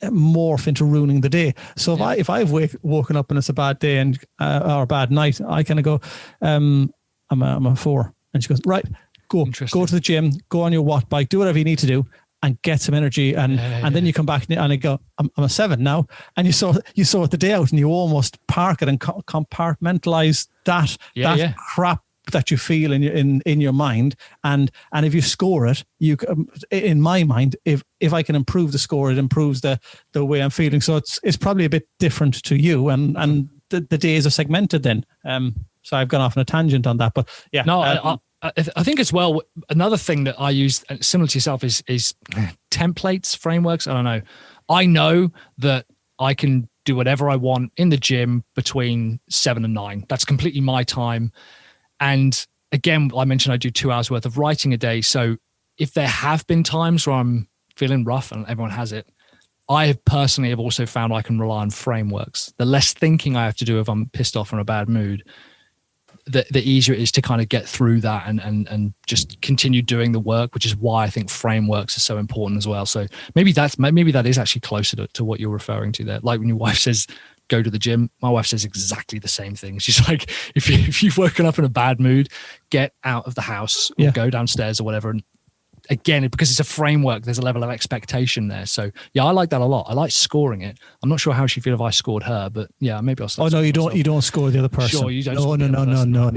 morph into ruining the day. So if I've woken up and it's a bad day and or a bad night, I kind of go, I'm a 4, and she goes, right, go to the gym, go on your watt bike, do whatever you need to do, and get some energy, and then you come back and I go, I'm a 7 now, and you sort the day out, and you almost park it and compartmentalize that crap that you feel in your mind, and if you score it, you, in my mind, if I can improve the score, it improves the way I'm feeling. So it's probably a bit different to you, and the days are segmented then. So I've gone off on a tangent on that, but yeah. No, I think as well, another thing that I use similar to yourself is templates, frameworks. I don't know. I know that I can do whatever I want in the gym between 7 and 9. That's completely my time. And again, I mentioned I do 2 hours worth of writing a day. So if there have been times where I'm feeling rough, and everyone has it, I have personally also found I can rely on frameworks. The less thinking I have to do if I'm pissed off or in a bad mood, the easier it is to kind of get through that and just continue doing the work, which is why I think frameworks are so important as well. So maybe that is actually closer to what you're referring to there. Like when your wife says, go to the gym, my wife says exactly the same thing. She's like, if you've woken up in a bad mood, get out of the house or go downstairs or whatever. And again, because it's a framework, there's a level of expectation there. So yeah, I like that a lot. I like scoring it. I'm not sure how she'd feel if I scored her, but yeah, maybe I'll start. Oh no, you don't score the other person. Sure, you don't. No.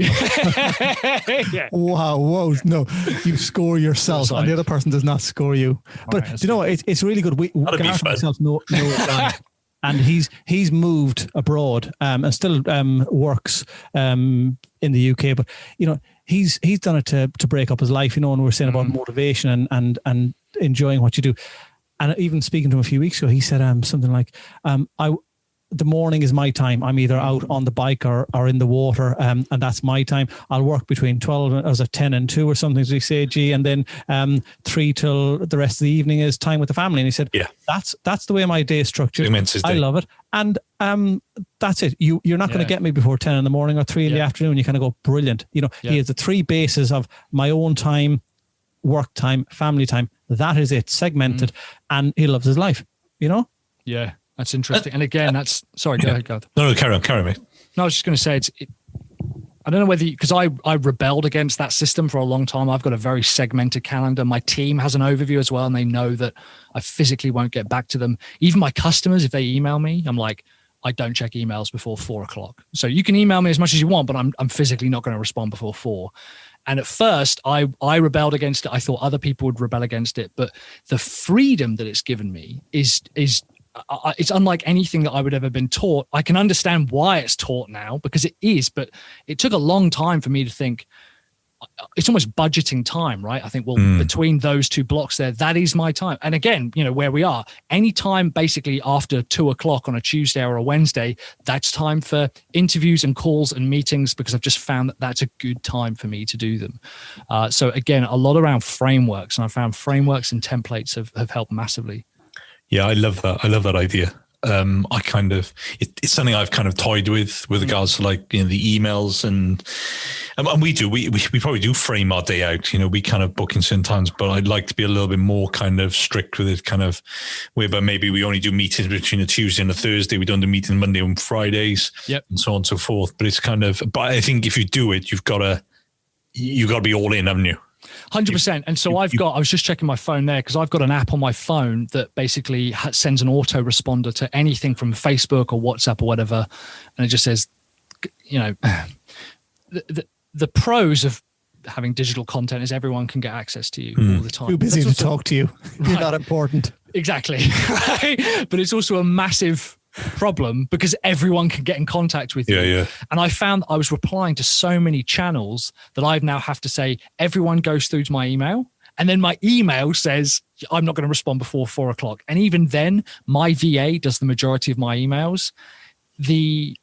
Yeah. Wow, whoa, no, you score yourself, and the other person does not score you. But do you know, it's really good. Gareth myself know a guy. And he's moved abroad and still works in the UK. But he's done it to break up his life. And we're saying about motivation and enjoying what you do. And even speaking to him a few weeks ago, he said something like, the morning is my time. I'm either out on the bike or in the water, and that's my time. I'll work between 10 and 2 or something, as we say, G, and then 3 till the rest of the evening is time with the family. And he said, that's the way my day is structured. I love it. And that's it. You're not going to get me before 10 in the morning or 3 in the afternoon. You kind of go, brilliant. He has the 3 bases of my own time, work time, family time. That is it, segmented, and he loves his life, Yeah. That's interesting. And again, sorry, go ahead, God. No, carry on, mate. No, I was just going to say, I don't know whether, because I rebelled against that system for a long time. I've got a very segmented calendar. My team has an overview as well, and they know that I physically won't get back to them. Even my customers, if they email me, I'm like, I don't check emails before 4:00. So you can email me as much as you want, but I'm physically not going to respond before 4. And at first, I rebelled against it. I thought other people would rebel against it. But the freedom that it's given me is it's unlike anything that I would ever been taught. I can understand why it's taught now, because it is, but it took a long time for me to think. It's almost budgeting time, right? I think, between those 2 blocks there, that is my time. And again, where we are, any time basically after 2:00 on a Tuesday or a Wednesday, that's time for interviews and calls and meetings, because I've just found that that's a good time for me to do them. So again, a lot around frameworks, and I found frameworks and templates have helped massively. Yeah, I love that. I love that idea. It's something I've kind of toyed with regards to the emails, and And we do. We probably do frame our day out. We kind of book in certain times, but I'd like to be a little bit more kind of strict with it, kind of whereby maybe we only do meetings between a Tuesday and a Thursday. We don't do meetings Monday and Fridays, and so on and so forth. But it's kind of. But I think if you do it, you've got to be all in, haven't you? 100%. And so I was just checking my phone there because I've got an app on my phone that basically sends an autoresponder to anything from Facebook or WhatsApp or whatever. And it just says, the pros of having digital content is everyone can get access to you all the time. Too busy to talk to you. You're not important. Exactly. But it's also a massive problem because everyone can get in contact with you. Yeah. And I found I was replying to so many channels that I now have to say, everyone goes through to my email. And then my email says, I'm not going to respond before 4:00. And even then, my VA does the majority of my emails. The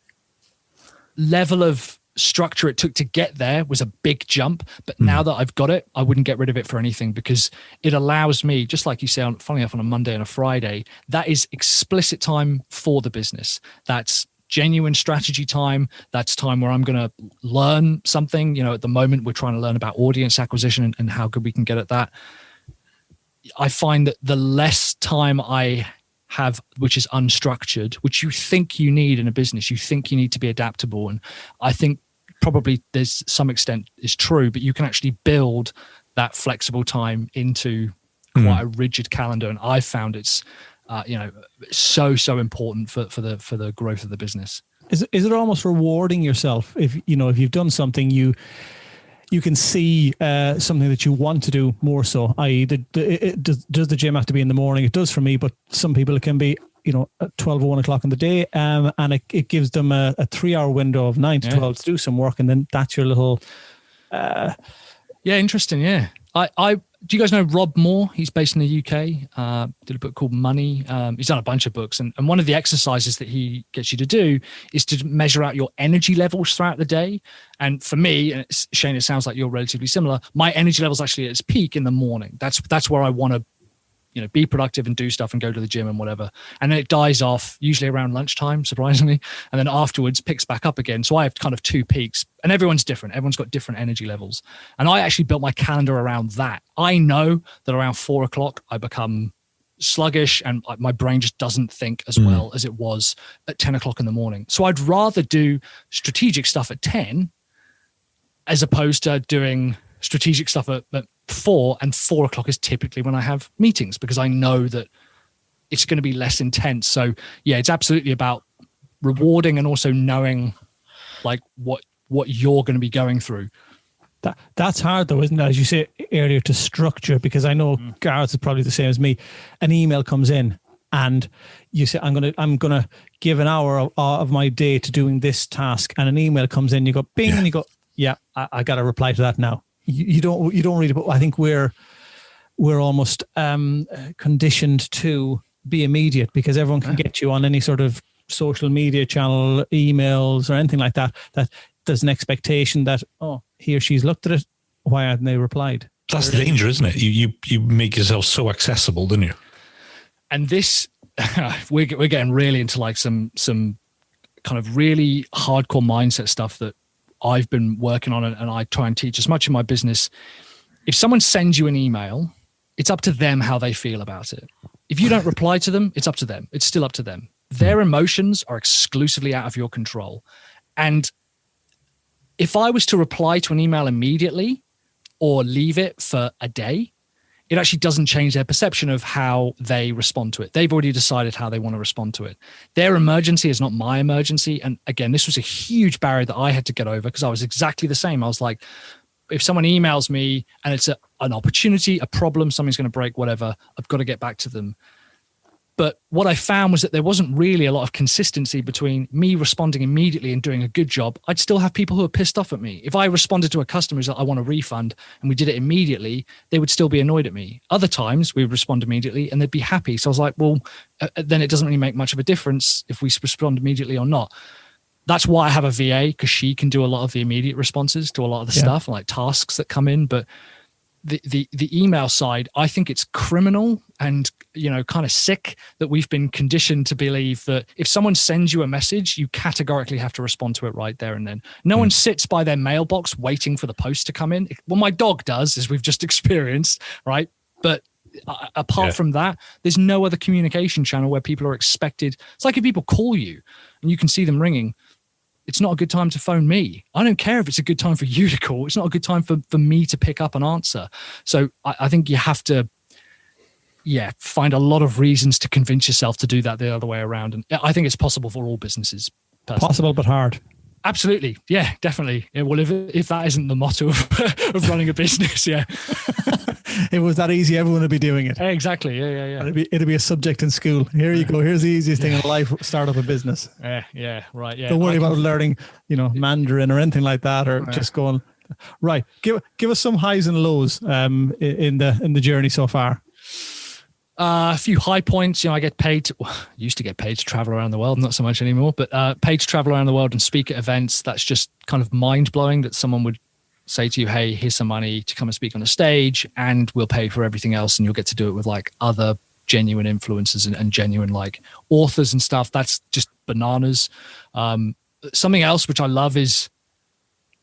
level of structure it took to get there was a big jump, but now that I've got it, I wouldn't get rid of it for anything because it allows me, just like you say, funnily enough, on a Monday and a Friday, that is explicit time for the business. That's genuine strategy time. That's time where I'm going to learn something. At the moment we're trying to learn about audience acquisition and how good we can get at that. I find that the less time I have, which is unstructured, which you think you need in a business, you think you need to be adaptable. And I think probably there's some extent is true, but you can actually build that flexible time into quite a rigid calendar. And I found it's, so important for the growth of the business. Is it almost rewarding yourself if you've done something, you can see something that you want to do more so, i.e. does the gym have to be in the morning? It does for me, but some people it can be, at 12 or 1 o'clock in the day. And it gives them a 3-hour window of 9 to 12 to do some work. And then that's your little... interesting. Yeah. Do you guys know Rob Moore? He's based in the UK, did a book called Money. He's done a bunch of books. And one of the exercises that he gets you to do is to measure out your energy levels throughout the day. And for me, and Shane, it sounds like you're relatively similar. My energy level's actually at its peak in the morning. That's where I want to be productive and do stuff and go to the gym and whatever. And then it dies off usually around lunchtime, surprisingly. And then afterwards picks back up again. So I have kind of 2 peaks and everyone's different. Everyone's got different energy levels. And I actually built my calendar around that. I know that around 4:00, I become sluggish and my brain just doesn't think as well as it was at 10 o'clock in the morning. So I'd rather do strategic stuff at 10 as opposed to doing strategic stuff at 4, and 4:00 is typically when I have meetings because I know that it's going to be less intense. So yeah, it's absolutely about rewarding and also knowing like what you're going to be going through. That's hard though, isn't it? As you said earlier, to structure, because I know Gareth is probably the same as me. An email comes in and you say, I'm gonna give an hour of my day to doing this task, and an email comes in, you go bing, and you go, yeah, I got to reply to that now. You don't really, but I think we're almost conditioned to be immediate because everyone can get you on any sort of social media channel, emails or anything like that. That there's an expectation that, oh, he or she's looked at it. Why haven't they replied? That's the danger, isn't it? You make yourself so accessible, don't you? And this, we're getting really into like some kind of really hardcore mindset stuff that I've been working on, and I try and teach as much in my business. If someone sends you an email, it's up to them how they feel about it. If you don't reply to them, it's up to them. It's still up to them. Their emotions are exclusively out of your control. And if I was to reply to an email immediately or leave it for a day, it actually doesn't change their perception of how they respond to it. They've already decided how they want to respond to it. Their emergency is not my emergency. And again, this was a huge barrier that I had to get over because I was exactly the same. I was like, if someone emails me and it's an opportunity, a problem, something's going to break, whatever, I've got to get back to them. But what I found was that there wasn't really a lot of consistency between me responding immediately and doing a good job. I'd still have people who are pissed off at me. If I responded to a customer who's like, I want a refund, and we did it immediately, they would still be annoyed at me. Other times we would respond immediately and they'd be happy. So I was like, well, then it doesn't really make much of a difference if we respond immediately or not. That's why I have a VA, because she can do a lot of the immediate responses to a lot of the stuff, like tasks that come in. But the email side, I think it's criminal and, kind of sick that we've been conditioned to believe that if someone sends you a message, you categorically have to respond to it right there and then. No one sits by their mailbox waiting for the post to come in. Well, my dog does, as we've just experienced, right? But apart from that, there's no other communication channel where people are expected. It's like if people call you and you can see them ringing, it's not a good time to phone me. I don't care if it's a good time for you to call. It's not a good time for me to pick up and answer. So I think you have to, find a lot of reasons to convince yourself to do that the other way around. And I think it's possible for all businesses. Personally. Possible, but hard. Absolutely. Yeah, definitely. Yeah, well, if that isn't the motto of running a business, yeah. If it was that easy, everyone would be doing it. Exactly. Yeah. It'd be a subject in school. Here you go. Here's the easiest thing in life. Start up a business. Yeah. Right. Yeah. Don't worry about learning, Mandarin or anything like that, or just going. Right. Give us some highs and lows in the journey so far. A few high points. I get paid. Used to get paid to travel around the world, not so much anymore. But paid to travel around the world and speak at events. That's just kind of mind blowing that someone would say to you, "Hey, here's some money to come and speak on a stage, and we'll pay for everything else, and you'll get to do it with like other genuine influencers and genuine like authors and stuff." That's just bananas. Something else which I love is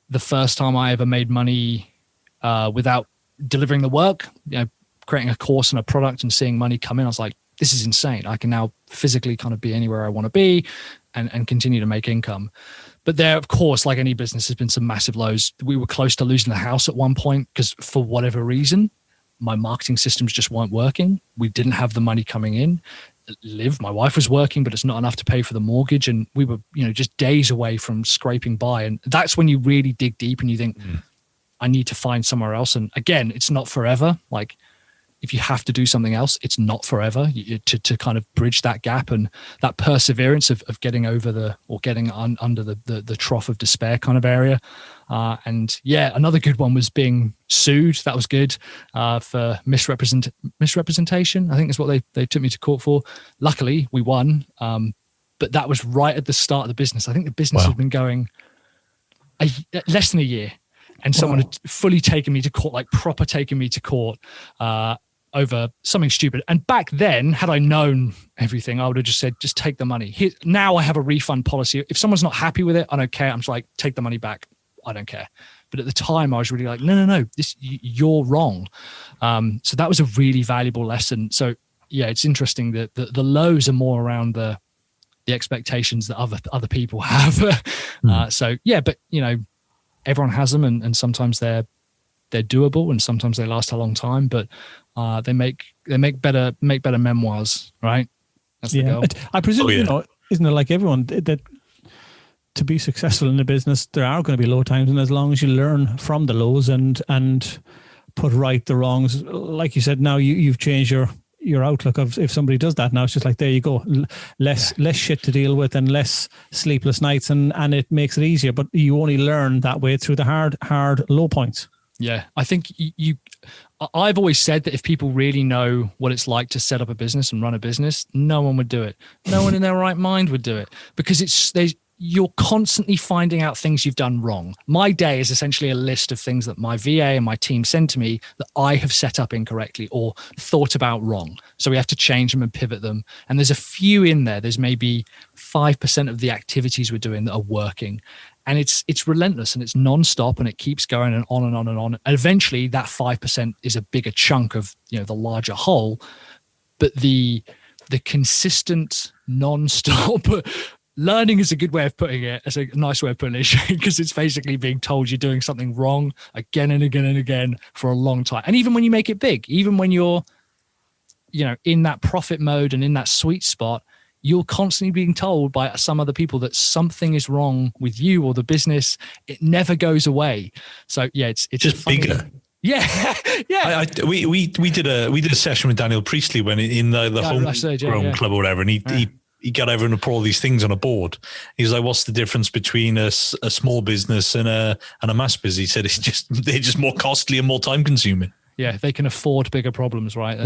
the first time I ever made money without delivering the work. Creating a course and a product and seeing money come in. I was like, this is insane. I can now physically kind of be anywhere I want to be and continue to make income. But there, of course, like any business, has been some massive lows. We were close to losing the house at one point because for whatever reason, my marketing systems just weren't working. We didn't have the money coming in. Liv, my wife, was working, but it's not enough to pay for the mortgage. And we were, just days away from scraping by. And that's when you really dig deep and you think, I need to find somewhere else. And again, it's not forever. Like, if you have to do something else, it's not forever. To kind of bridge that gap and that perseverance of getting over getting under the trough of despair kind of area. Another good one was being sued. That was good for misrepresentation. I think is what they took me to court for. Luckily, we won. But that was right at the start of the business. I think the business had been going less than a year. And someone had fully taken me to court, like proper taken me to court over something stupid. And back then, had I known everything, I would have just said, just take the money. Now I have a refund policy. If someone's not happy with it, I don't care. I'm just like, take the money back. I don't care. But at the time, I was really like, no, you're wrong. So that was a really valuable lesson. So yeah, it's interesting that the lows are more around the expectations that other people have. But everyone has them, and sometimes they're doable, and sometimes they last a long time. But they make better memoirs, right? That's the goal. I presume isn't it like everyone that to be successful in a business, there are going to be low times, and as long as you learn from the lows and put right the wrongs, like you said, now you've changed your outlook of if somebody does that now, it's just like, there you go, less shit to deal with and less sleepless nights, and it makes it easier. But you only learn that way through the hard low points. Yeah, I think I've always said that if people really know what it's like to set up a business and run a business, no one would do it. No one in their right mind would do it, because you're constantly finding out things you've done wrong. My day is essentially a list of things that my VA and my team send to me that I have set up incorrectly or thought about wrong. So we have to change them and pivot them. And there's a few in there. There's maybe 5% of the activities we're doing that are working. And it's relentless and it's nonstop, and it keeps going and on and on and on. And eventually that 5% is a bigger chunk of the larger whole. But the consistent nonstop learning is a good way of putting it. It's a nice way of putting it, because it's basically being told you're doing something wrong again and again and again for a long time. And even when you make it big, even when you're, in that profit mode and in that sweet spot, you're constantly being told by some other people that something is wrong with you or the business. It never goes away. So yeah, it's just bigger. Yeah, yeah. We did a session with Daniel Priestley when in the homegrown club or whatever, and he got everyone to put all these things on a board. He's like, "What's the difference between a small business and a mass business?" He said, they're just more costly and more time consuming. Yeah, they can afford bigger problems, right? And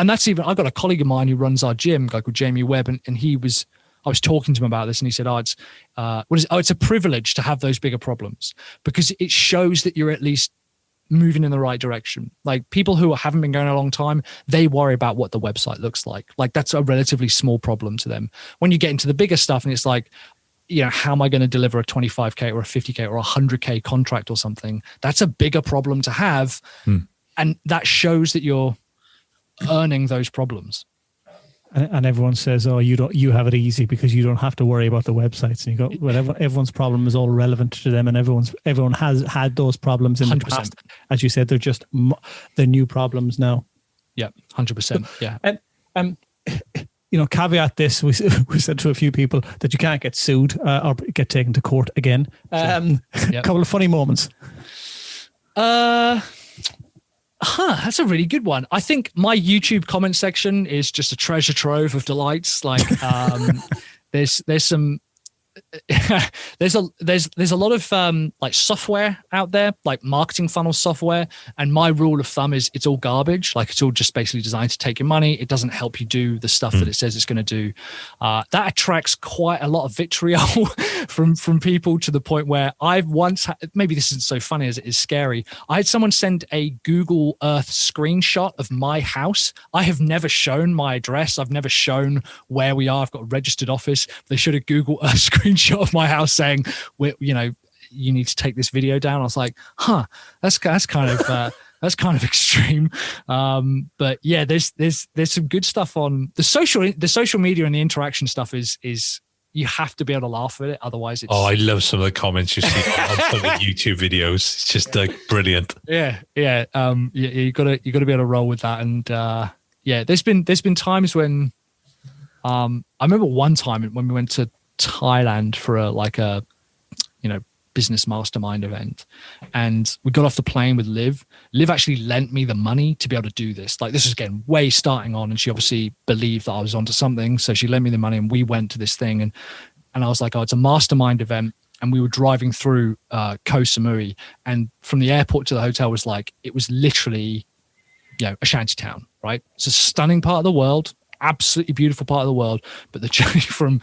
that's even. I've got a colleague of mine who runs our gym, a guy called Jamie Webb, and I was talking to him about this, and he said, it's a privilege to have those bigger problems, because it shows that you're at least moving in the right direction. Like people who haven't been going a long time, they worry about what the website looks like. Like that's a relatively small problem to them. When you get into the bigger stuff and it's like, how am I going to deliver a 25K or a 50K or a 100K contract or something? That's a bigger problem to have. And that shows that you're earning those problems. And everyone says, "Oh, you have it easy because you don't have to worry about the websites." And you go, "Well, everyone's problem is all relevant to them, and everyone has had those problems in 100%. The past. As you said, they're just the new problems now." Yeah, 100%. Yeah. And caveat this: we said to a few people that you can't get sued or get taken to court again. A couple of funny moments. That's a really good one. I think my YouTube comment section is just a treasure trove of delights. Like, there's some, there's a lot of like software out there, like marketing funnel software. And my rule of thumb is it's all garbage. Like it's all just basically designed to take your money. It doesn't help you do the stuff that it says it's going to do. That attracts quite a lot of vitriol from people, to the point where I've once had, maybe this isn't so funny as it is scary. I had someone send a Google Earth screenshot of my house. I have never shown my address. I've never shown where we are. I've got a registered office. They showed a Google Earth screenshot of my house saying, you need to take this video down. I was like, that's kind of extreme. But yeah, there's some good stuff on the social media, and the interaction stuff is you have to be able to laugh at it. Otherwise it's... I love some of the comments you see on some of the YouTube videos. It's just brilliant. Yeah. You gotta be able to roll with that. And there's been times when I remember one time when we went to Thailand for a business mastermind event, and we got off the plane with Liv. Liv actually lent me the money to be able to do this. Like this was again way starting on, and she obviously believed that I was onto something, so she lent me the money and we went to this thing, and I was like, it's a mastermind event. And we were driving through Koh Samui, and from the airport to the hotel was literally a shanty town, right? It's a stunning part of the world, absolutely beautiful part of the world, but the journey from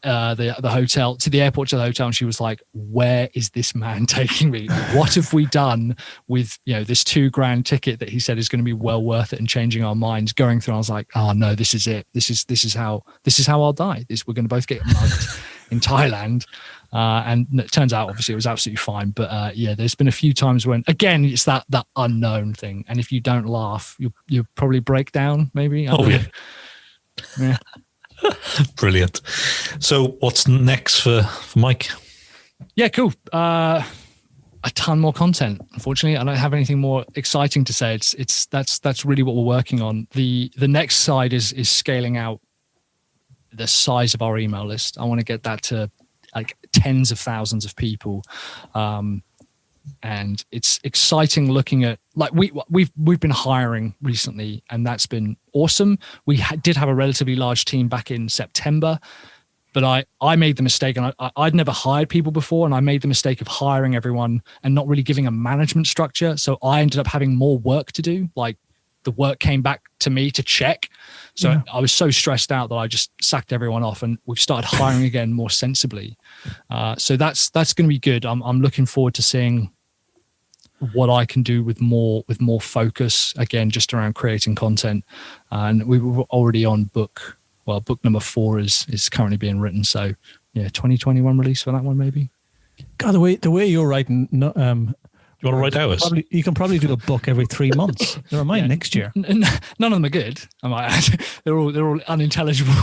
the hotel to the airport to the hotel, and she was like, where is this man taking me? What have we done with this $2,000 ticket that he said is going to be well worth it and changing our minds going through? I was like, oh no, this is it. This is how I'll die. We're going to both get mugged in Thailand. And it turns out obviously it was absolutely fine, but there's been a few times when again it's that unknown thing, and if you don't laugh you'll probably break down maybe. Yeah. Brilliant. So what's next for Mike? Yeah, cool. A ton more content. Unfortunately, I don't have anything more exciting to say. That's really what we're working on. The next side is scaling out the size of our email list. I want to get that to like tens of thousands of people. And it's exciting looking at we've been hiring recently, and that's been awesome. We did have a relatively large team back in September, but I made the mistake, and I'd never hired people before, and I made the mistake of hiring everyone and not really giving a management structure. So I ended up having more work to do. Like the work came back to me to check. So I was so stressed out that I just sacked everyone off, and we've started hiring again more sensibly. So that's going to be good. I'm looking forward to seeing what I can do with more focus again, just around creating content. And we were already on book number 4 is currently being written. So yeah, 2021 release for that one maybe. God, the way you're writing, you want to write hours? You can probably do a book every 3 months. Never mind next year. None of them are good. I might add. They're all unintelligible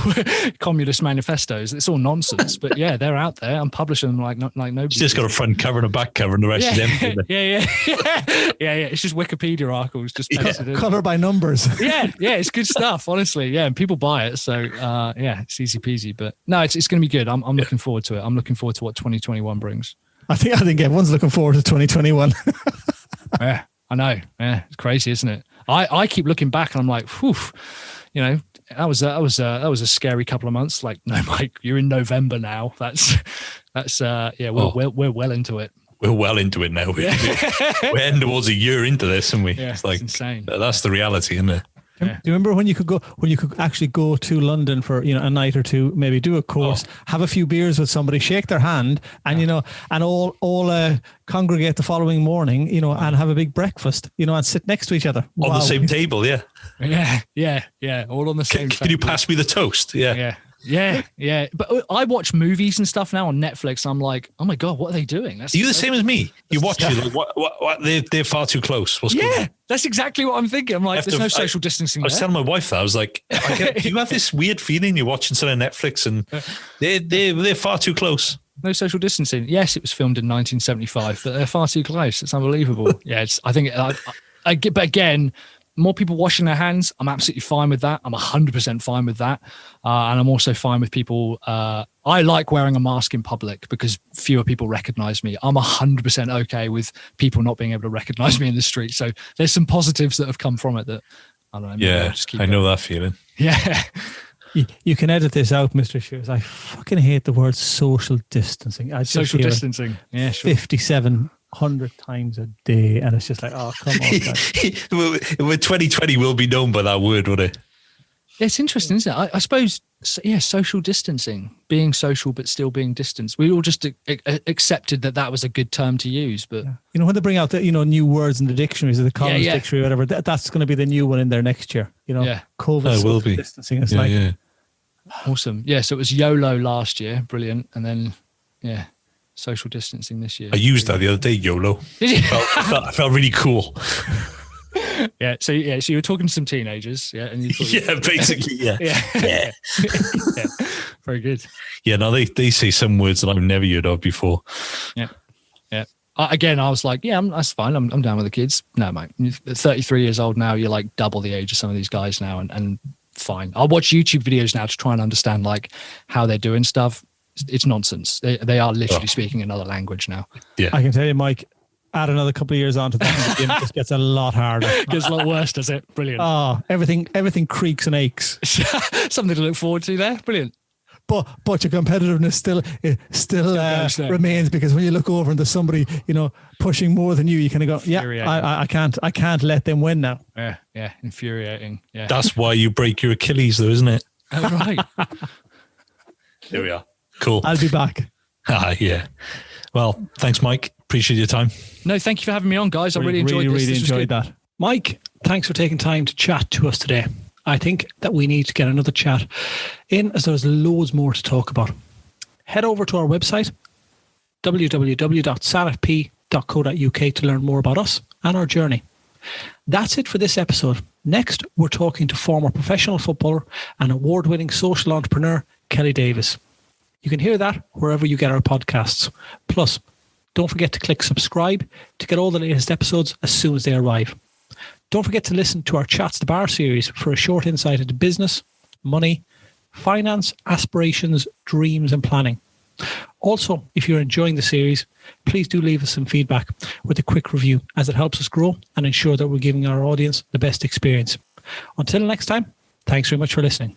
communist manifestos. It's all nonsense. But yeah, they're out there. I'm publishing them like nobody. It's just got a front cover and a back cover, and the rest is empty. Yeah. It's just Wikipedia articles, just pasted in. Color by numbers. Yeah. It's good stuff. Honestly, yeah, and people buy it. So it's easy peasy. But no, it's going to be good. I'm looking forward to it. I'm looking forward to what 2021 brings. I think everyone's looking forward to 2021. Yeah, I know. Yeah, it's crazy, isn't it? I keep looking back and I'm like, whew, that was a scary couple of months. Like, no, Mike, you're in November now. We're well into it. We're well into it now. We're heading towards a year into this, and we. Yeah, it's like insane. That's the reality, isn't it? Do you remember when you could actually go to London for, a night or two, maybe do a course, have a few beers with somebody, shake their hand, and and all congregate the following morning, and have a big breakfast, and sit next to each other on the same table. Yeah, all on the same. Can you pass me the toast? Yeah. But I watch movies and stuff now on Netflix. I'm like, oh my God, what are they doing? Are you the same as me? You watch it, like, what? They're far too close. What's going on? That's exactly what I'm thinking. I'm like, there's no social distancing. I was telling my wife that. I was like, do you have this weird feeling you're watching something on Netflix and they're far too close? No social distancing. Yes, it was filmed in 1975, but they're far too close. It's unbelievable. But again, more people washing their hands, I'm absolutely fine with that. I'm 100% fine with that. And I'm also fine with people. I like wearing a mask in public because fewer people recognize me. I'm 100% okay with people not being able to recognize me in the street. So there's some positives that have come from it that, I don't know. Yeah, I know that feeling. Yeah. You can edit this out, Mr. Shears. I fucking hate the word social distancing. Social distancing. Yeah, sure. 5,700 times a day, and it's just like, oh, come on, guys. Well, 2020 will be known by that word, won't it? It's interesting, isn't it? I suppose, social distancing, being social but still being distanced. We all just accepted that was a good term to use. But when they bring out the new words in the dictionaries or the Collins dictionary, or whatever, that's going to be the new one in there next year. COVID social distancing. It's awesome. Yeah, so it was YOLO last year, brilliant, and then social distancing this year. I used that the other day, YOLO. Did you? I felt really cool. So you were talking to some teenagers, and you thought basically, yeah. Very good. Yeah, no, they say some words that I've never heard of before. Yeah. Again, I was like, that's fine. I'm down with the kids. No, mate, you're 33 years old now. You're like double the age of some of these guys now, and fine. I'll watch YouTube videos now to try and understand like how they're doing stuff. It's nonsense. They are literally speaking another language now. Yeah, I can tell you, Mike. Add another couple of years on to that, it just gets a lot harder. Gets a lot worse, does it? Brilliant. Oh, everything creaks and aches. Something to look forward to there. Brilliant. But your competitiveness still remains, because when you look over and there's somebody pushing more than you, you kind of go, I can't let them win now. Yeah, infuriating. Yeah, that's why you break your Achilles, though, isn't it? Oh, right. There we are. Cool. I'll be back. Yeah. Well, thanks, Mike. Appreciate your time. No, thank you for having me on, guys. I really enjoyed this. Really enjoyed that. Mike, thanks for taking time to chat to us today. I think that we need to get another chat in, as there's loads more to talk about. Head over to our website, www.sanfp.co.uk, to learn more about us and our journey. That's it for this episode. Next, we're talking to former professional footballer and award-winning social entrepreneur, Kelly Davis. You can hear that wherever you get our podcasts. Plus, don't forget to click subscribe to get all the latest episodes as soon as they arrive. Don't forget to listen to our Chats the Bar series for a short insight into business, money, finance, aspirations, dreams and planning. Also, if you're enjoying the series, please do leave us some feedback with a quick review, as it helps us grow and ensure that we're giving our audience the best experience. Until next time, thanks very much for listening.